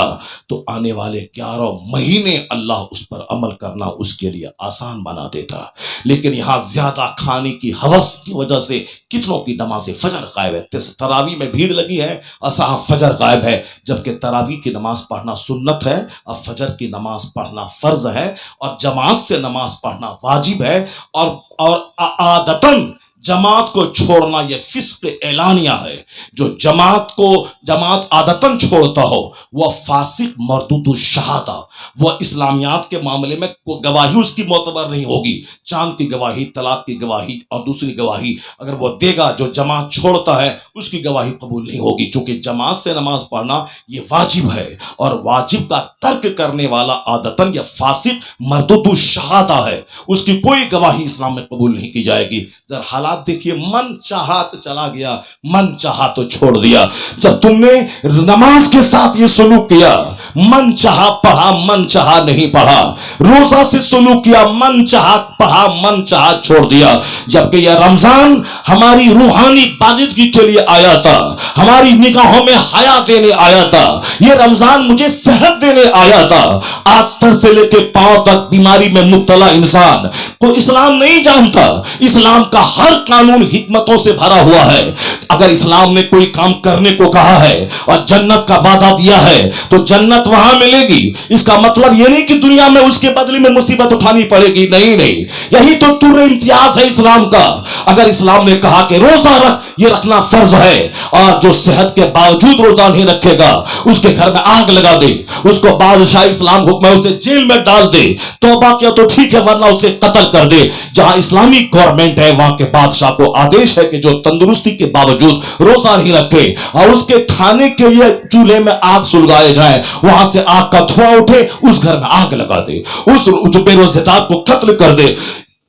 تو آنے والے 11 مہینے اللہ اس پر عمل کرنا اس کے لیے آسان بنا دیتا. لیکن یہاں زیادہ کھانے کی ہوس کی وجہ سے کتنوں کی نماز فجر غائب ہے. تراویح میں بھیڑ لگی ہے اور صاحب فجر غائب ہے، جبکہ تراویح کی نماز پڑھنا سنت ہے اور فجر کی نماز پڑھنا فرض ہے اور جماعت سے نماز پڑھنا واجب ہے. اور عادتاً جماعت کو چھوڑنا یہ فسق اعلانیہ ہے. جو جماعت عادتاً چھوڑتا ہو وہ فاسق مردود الشہادہ، وہ اسلامیات کے معاملے میں گواہی اس کی معتبر نہیں ہوگی. چاند کی گواہی، طلاق کی گواہی اور دوسری گواہی اگر وہ دے گا، جو جماعت چھوڑتا ہے اس کی گواہی قبول نہیں ہوگی، چونکہ جماعت سے نماز پڑھنا یہ واجب ہے اور واجب کا ترک کرنے والا عادتاً یہ فاسق مردود الشہادہ ہے، اس کی کوئی گواہی اسلام میں قبول نہیں کی جائے گی. ذرا حالات دیکھیے، من چاہا تو چلا گیا، من چاہا تو چھوڑ دیا. جب تم نے نماز کے ساتھ یہ سلوک کیا، من چاہا پڑھا، من چاہا نہیں پڑھا. روزہ سے سلوک کیا، من چاہا پڑھا، من چاہا چھوڑ دیا. جبکہ یہ رمضان ہماری روحانی بالغی کے لیے آیا تھا، ہماری نگاہوں میں حیا دینے آیا تھا. یہ رمضان مجھے صحت دینے آیا تھا. آج سر سے لے کے پاؤں تک بیماری میں مبتلا انسان کو اسلام نہیں جانتا. اسلام کا ہر قانون حکمتوں سے بھرا ہوا ہے. اگر اسلام نے کوئی کام کرنے کو کہا ہے اور جنت کا وعدہ دیا ہے تو جنت وہاں ملے گی. اس کا مطلب یہ نہیں کہ دنیا میں اس کے بدلے میں مصیبت اٹھانی پڑے گی، نہیں. یہی تو تر امتیاز ہے اسلام کا. اگر اسلام نے کہا کہ روزہ رکھ، یہ رکھنا فرض ہے، اور جو صحت کے باوجود روزہ نہیں رکھے گا اس کے گھر میں آگ لگا دے، اس کو بادشاہ اسلام حکم ہے اسے جیل میں ڈال دے، توبہ کیا تو ٹھیک ہے ورنہ اسے قتل کر دے. جہاں اسلامی گورنمنٹ ہے وہاں کے بادشاہ کو آدیش ہے کہ جو تندرستی کے باوجود روزہ نہیں رکھے اور اس کے کھانے کے لیے چولہے میں آگ سلگائے جائیں، وہاں سے آگ کا دھواں اٹھے، اس گھر میں آگ لگا دے، اس بے روزہ دار کو قتل کر دے.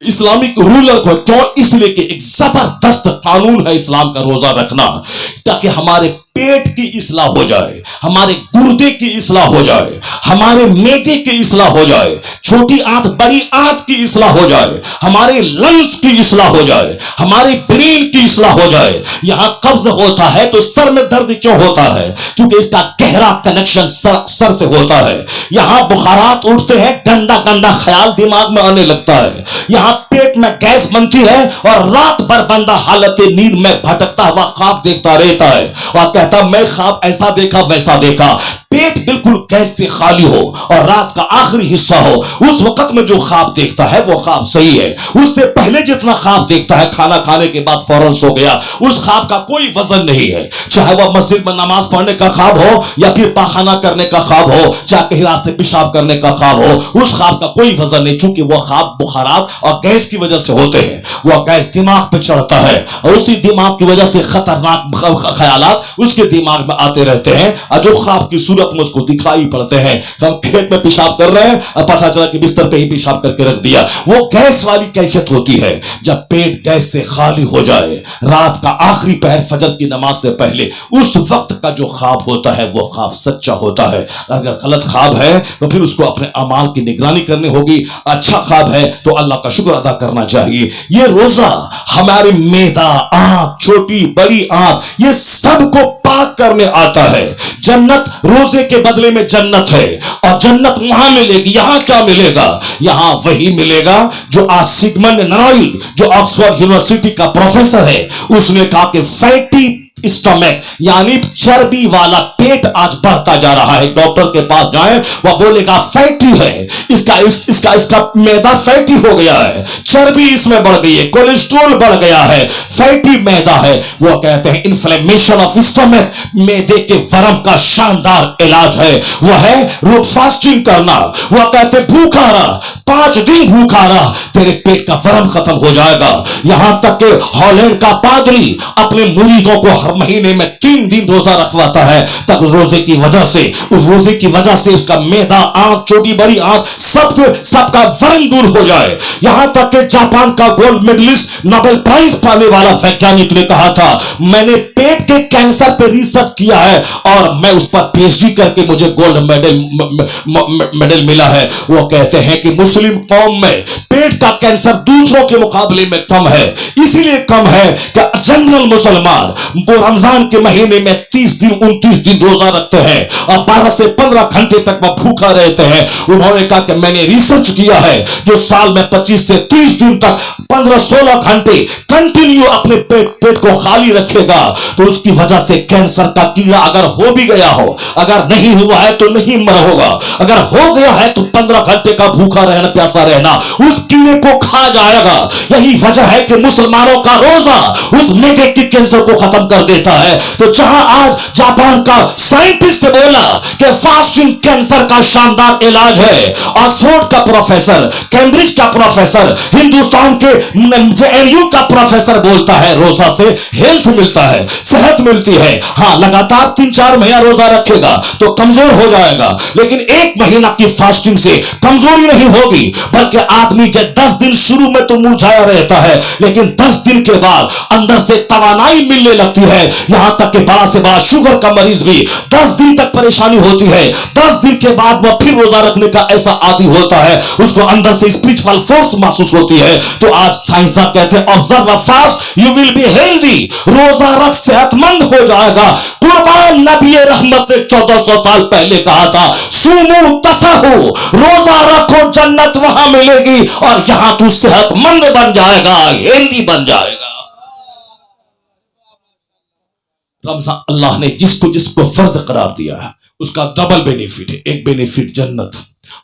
اسلامک رولر کو کیوں؟ اس لیے کہ ایک زبردست قانون ہے اسلام کا روزہ رکھنا، تاکہ ہمارے پیٹ کی اصلاح ہو جائے، ہمارے گردے کی اصلاح ہو جائے، ہمارے معدے کی اصلاح ہو جائے، چھوٹی آنت بڑی آنت کی اصلاح ہو جائے، ہمارے لنگز کی اصلاح ہو جائے، ہمارے برین کی اصلاح ہو جائے. یہاں قبض ہوتا ہے تو سر میں درد کیوں ہوتا ہے؟ کیونکہ اس کا گہرا کنیکشن سر سے ہوتا ہے. یہاں بخارات اٹھتے ہیں، گندا گندا خیال دماغ میں آنے لگتا ہے. یہاں پیٹ میں گیس بنتی ہے اور رات بھر بندہ حالت نیند میں بھٹکتا ہوا خواب دیکھتا رہتا ہے اور کہتا میں خواب ایسا دیکھا ویسا دیکھا. پیٹ بالکل گیس سے خالی ہو اور رات کا آخری حصہ ہو، اس وقت میں جو خواب دیکھتا ہے وہ خواب صحیح ہے. اس سے پہلے جتنا خواب دیکھتا ہے کھانا کھانے کے بعد فوراً سو گیا، اس خواب کا کوئی وزن نہیں ہے. چاہے وہ مسجد میں نماز پڑھنے کا خواب ہو یا پھر پاخانہ کرنے کا خواب ہو، چاہے کہیں راستے پیشاب کرنے کا خواب ہو، اس خواب کا کوئی وزن نہیں، چونکہ وہ خواب بخارات اور گیس کی وجہ سے ہوتے ہیں. وہ گیس دماغ پہ چڑھتا ہے اور اسی دماغ کی وجہ سے خطرناک خیالات اس کے دماغ میں آتے رہتے ہیں اور جو خواب کی صورت میں اس کو دکھائی پڑتے ہیں. ہم کھیت میں پیشاب کر رہے ہیں اور پتہ چلا کہ بستر پہ ہی پیشاب کر کے رکھ دیا. وہ گیس والی کیفیت ہوتی ہے جب پیٹ گیس سے خالی ہو جائے. رات کا آخری پہر فجر کی نماز سے پہلے اس وقت کا جو خواب ہوتا ہے وہ خواب سچا ہوتا ہے. اگر غلط خواب ہے تو پھر اس کو اپنے اعمال کی نگرانی کرنی ہوگی. اچھا خواب ہے تو اللہ کا شکر ادا کرنا چاہیے. یہ روزہ ہمارے معدہ، آنکھ، چھوٹی بڑی آنکھ، یہ سب کو پاک کرنے آتا ہے. جنت روزے کے بدلے میں جنت ہے، اور جنت وہاں ملے گی. یہاں کیا ملے گا؟ یہاں وہی ملے گا جو آج سیگمنڈ نرائل جو آکسفورڈ یونیورسٹی کا پروفیسر ہے اس نے کہا کہ فیٹی اسٹمک یعنی چربی والا پیٹ آج بڑھتا جا رہا ہے. ڈاکٹر کے پاس جائیں وہ بولے گا فیٹی ہے، اس کا معدہ فیٹی ہو گیا ہے، چربی اس میں بڑھ گئی ہے، کولیسٹرول بڑھ گیا ہے، فیٹی معدہ ہے. وہ کہتے ہیں انفلیمیشن آف اسٹمک معدے کے ورم کا شاندار علاج ہے. وہ ہے روٹ فاسٹنگ کرنا. وہ کہتے بھوکا رہا، 5 دن بھوکا رہا، تیرے پیٹ کا ورم ختم ہو جائے گا. یہاں تک کہ ہالینڈ کا پادری اپنے مریدوں کو ہر مہینے میں 3 دن روزہ رکھواتا ہے تک اس روزے کی وجہ سے اس کا معدہ، آنکھ، چھوٹی بڑی آنکھ سب کا ورم دور ہو جائے. یہاں تک کہ جاپان کا گولڈ میڈلسٹ نوبل پرائز پانے والا ویگیانک نے کہا تھا میں نے پیٹ کے کینسر پہ ریسرچ کیا ہے اور میں اس پر پی ایچ ڈی کر کے مجھے گولڈ میڈل ملا ہے. وہ کہتے ہیں کہ مسلم قوم میں پیٹ کا کینسر دوسروں کے مقابلے میں کم ہے. اسی لیے کم ہے کہ جنرل مسلمان رمضان کے مہینے میں 30 دن 29 دن روزہ رکھتے ہیں اور 12 سے 15 گھنٹے تک وہ بھوکا رہتے ہیں. انہوں نے کہا کہ میں نے ریسرچ کیا ہے جو سال میں 25 سے 30 دن تک 15-16 گھنٹے کنٹینیو اپنے پیٹ کو خالی رکھے گا تو اس کی وجہ سے کینسر کا کیڑا اگر ہو بھی گیا ہو، اگر نہیں ہوا ہے تو نہیں مر ہوگا، اگر ہو گیا ہے تو 15 گھنٹے کا بھوکا رہنا، پیاسا رہنا اس کیڑے کو کھا جائے گا. یہی وجہ ہے کہ مسلمانوں کا روزہ اس معدے کے کینسر کو ختم کر دیتا ہے. تو جہاں آج جاپان کا سائنٹسٹ بولا کہ فاسٹنگ کینسر کا شاندار علاج ہے، آکسفورڈ کا پروفیسر، کیمبرج کا پروفیسر، ہندوستان کے JNU کا پروفیسر بولتا ہے روزہ سے ہیلتھ ملتا ہے، صحت ملتی ہے. ہاں لگاتار 3-4 مہینہ روزہ رکھے گا تو کمزور ہو جائے گا، لیکن 1 مہینہ کی فاسٹنگ سے کمزوری نہیں ہوگی بلکہ آدمی جب 10 دن شروع میں تو مرجھایا رہتا ہے لیکن 10 دن کے بعد اندر سے توانائی ملنے لگتی ہے. یہاں تک کہ بڑا سے بڑا شوگر کا مریض بھی 10 دن تک پریشانی ہوتی ہے، 10 دن کے بعد وہ پھر روزہ رکھنے کا ایسا عادی ہوتا ہے، اس کو اندر سے اسپرچوئل فورس محسوس ہوتی ہے. تو آج سائنسداں کہتے ہیں observe a fast you will be healthy. روزہ رکھ صحت مند ہو جائے گا. قربان نبی رحمت نے 1400 سال پہلے کہا تھا سومو تسہو، روزہ رکھو جنت وہاں ملے گی اور یہاں تو صحت مند بن جائے گا، ہیلدی بن جائے گا. رمضان اللہ نے جس کو فرض قرار دیا ہے اس کا ڈبل بینیفٹ ہے. ایک بینیفٹ جنت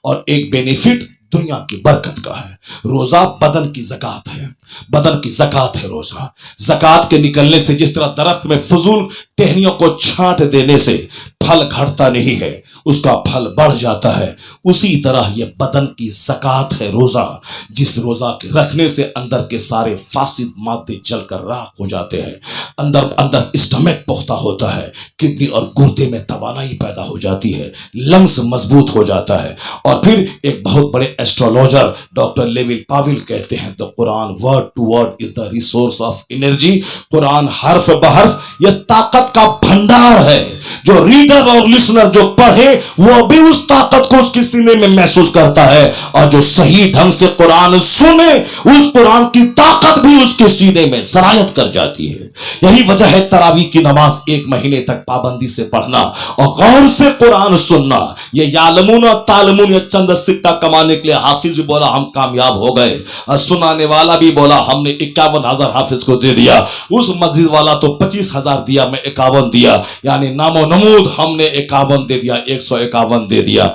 اور ایک بینیفٹ دنیا کی برکت کا ہے. روزہ بدن کی زکات ہے، بدن کی زکات ہے روزہ. زکات کے نکلنے سے جس طرح درخت میں فضول ٹہنیوں کو چھانٹ دینے سے پھل گھٹتا نہیں ہے، اس کا پھل بڑھ جاتا ہے، اسی طرح یہ بدن کی زکات ہے روزہ. جس روزہ کے رکھنے سے اندر کے سارے فاسد مادے جل کر راکھ ہو جاتے ہیں، اندر اسٹمک پختہ ہوتا ہے، کڈنی اور گردے میں توانائی پیدا ہو جاتی ہے، لنگس مضبوط ہو جاتا ہے. اور پھر ایک بہت بڑے ایسٹرولوجر ڈاکٹر لیول پاول کہتے ہیں the Quran word to word is the resource of energy. قرآن حرف بحرف یہ طاقت کا بھنڈار ہے. جو ریڈر اور لسنر جو پڑھے وہ بھی اس طاقت کو اس کے سینے میں محسوس کرتا ہے، اور جو صحیح ڈھنگ سے قرآن سنے اس قرآن کی طاقت بھی اس کے سینے میں سرایت کر جاتی ہے. یہی وجہ ہے تراویح کی نماز 1 مہینے تک پابندی سے پڑھنا اور غور سے قرآن سننا. یہ یعلمون اور تعلمون چند سکہ کمانے کے لیے حافظ بھی بولا ہم کامیاب ہو گئے، اور سنانے والا بھی بولا ہم نے 51,000 حافظ کو دے دیا. اس مسجد والا تو 25,000 دیا، میں 51 دیا، یعنی نام و و نمود ہم نے 51 دے دیا, 151 دے دیا.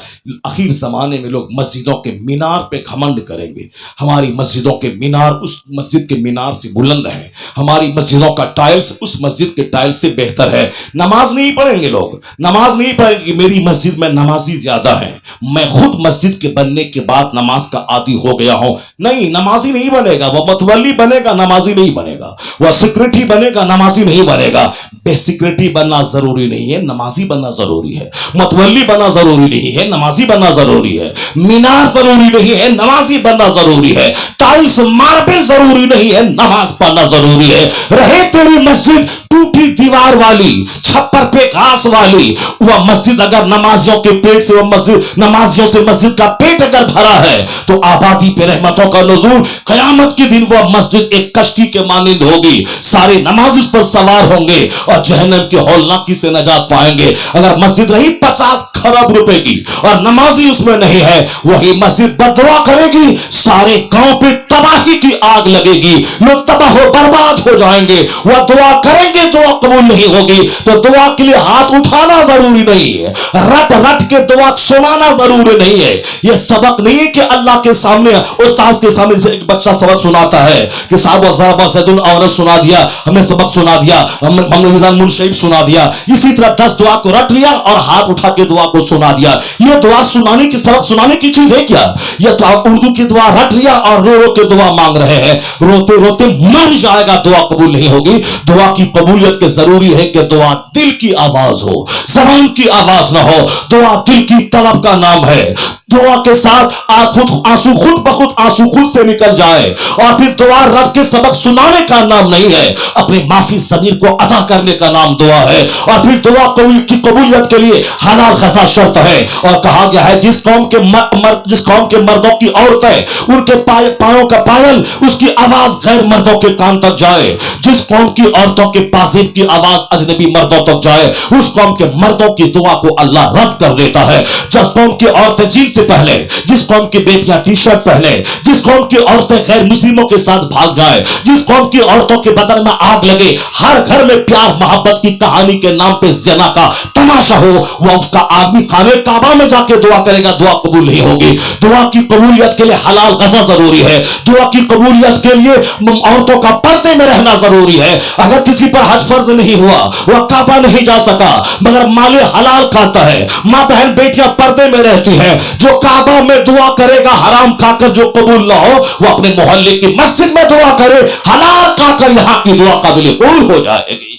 اخیر زمانے میں لوگ مسجدوں کے مینار پہ گھمنڈ کریں گے. ہماری مسجدوں کے مینار اس مسجد کے مینار سے بلند ہیں, ہماری مسجدوں کا ٹائلز اس مسجد کے ٹائلز سے بہتر ہے. نماز نہیں پڑھیں گے لوگ, نماز نہیں پڑھیں گے. میری مسجد میں نمازی زیادہ ہیں, میں خود مسجد کے بننے کے بعد نماز کا عادی ہو گیا ہوں. نہیں, نمازی نہیں بنے گا, وہ متولی بنے گا, نمازی نہیں بنے گا. وہ سیکرٹری بنے گا, نمازی نہیں بنے گا. بے سیکرٹری بننا ضروری نہیں ہے, نمازی بننا ضروری ہے. متولی بننا ضروری نہیں ہے, نمازی بننا ضروری ہے. مینار ضروری نہیں ہے, نمازی بننا ضروری ہے. ٹائلز ماربل ضروری نہیں ہے, نماز پڑھنا ضروری ہے. رہے تیری مسجد ٹوٹی دیوار والی, چھپر پہ گھاس والی, وہ مسجد اگر نمازیوں کے پیٹ سے, وہ مسجد نمازیوں سے مسجد کا پیٹ اگر بھرا ہے تو آبادی پہ رحمتوں کا نزول. قیامت کے دن وہ مسجد ایک کشتی کے مانند ہوگی, سارے نماز اس پر سوار ہوں گے اور جہنم کی ہولناکی سے نجات پائیں گے. اگر مسجد رہی 50 کروڑ روپے کی اور نمازی اس میں نہیں ہے, وہی مسجد بددعا کرے گی, سارے گاؤں پہ تباہی کی آگ لگے گی, لوگ تباہ و برباد ہو جائیں گے. وہ دعا کریں گے, دعا قبول نہیں ہوگی. تو دعا کے لیے ہاتھ اٹھانا ضروری نہیں ہے, رٹ رٹ کے دعا سنانا ضروری نہیں ہے. یہ سبق نہیں ہے کہ اللہ کے سامنے, استاذ کے سامنے سے ایک بچہ سبق سناتا ہے کہ صاحب ضرب زید العورت سنا دیا, ہمیں سبق سنا دیا, ہم نے میزان منشیب سنا دیا. اسی طرح 10 دعا کو رٹ لیا اور ہاتھ اٹھا کے دعا کو سنا دیا. یہ دعا سنانے کی, سبق سنانے کی چیز ہے کیا؟ یہ تو آپ اردو کی دعا رٹ لیا اور رو رو کے دعا مانگ رہے ہیں, روتے روتے مر جائے گا, دعا قبول نہیں ہوگی. دعا کی قبولیت کے ضروری ہے کہ دعا دل کی آواز ہو, زبان کی آواز نہ ہو. دعا دل کی طلب کا نام ہے. دعا کے ساتھ آنسو خود بخود آنسو خود سے نکل جائے. اور پھر دعا رٹ کے سبق سنانے کا نام نہیں ہے, اپنے معافی ضمیر کو ادا کرنے کا نام دعا ہے. اور پھر دعا کی قبولیت کے لیے حلال غذا شرط ہے. اور کہا گیا ہے جس قوم کے مردوں کی عورتیں, ان کے پاؤں کا پائل, اس کی آواز غیر مردوں کے کان تک جائے. جس قوم کی عورتوں کے پازیب کی آواز اجنبی مردوں تک جائے, اس قوم کے مردوں کی دعا کو اللہ رد کر دیتا ہے. جس قوم کی عورتیں جیل سے پہلے, جس قوم کی بیٹیاں ٹی شرٹ پہنے, جس قوم کی عورتیں غیر مسلموں کے ساتھ بھاگ جائے, جس قوم کی عورتوں کے بدن میں آگ لگے, ہر گھر میں پیار محبت کی کہانی کے نام پہ زنا کا تماشا ہو, وہ اس کا آدمی خانے کعبہ میں جا کے دعا کرے گا, دعا قبول نہیں ہوگی. دعا کی قبولیت کے لیے حلال غذا ضروری ہے. دعا کی قبولیت کے لیے عورتوں کا پردے میں رہنا ضروری ہے. اگر کسی پر حج فرض نہیں ہوا, وہ کعبہ نہیں جا سکا, مگر مال حلال کھاتا ہے, ماں بہن بیٹیاں پردے میں رہتی ہیں, جو کعبہ میں دعا کرے گا حرام کھا کر جو قبول نہ ہو, وہ اپنے محلے کی مسجد میں دعا کرے, حلال کھا کر یہاں کی دعا قابل قبول ہو جائے گی.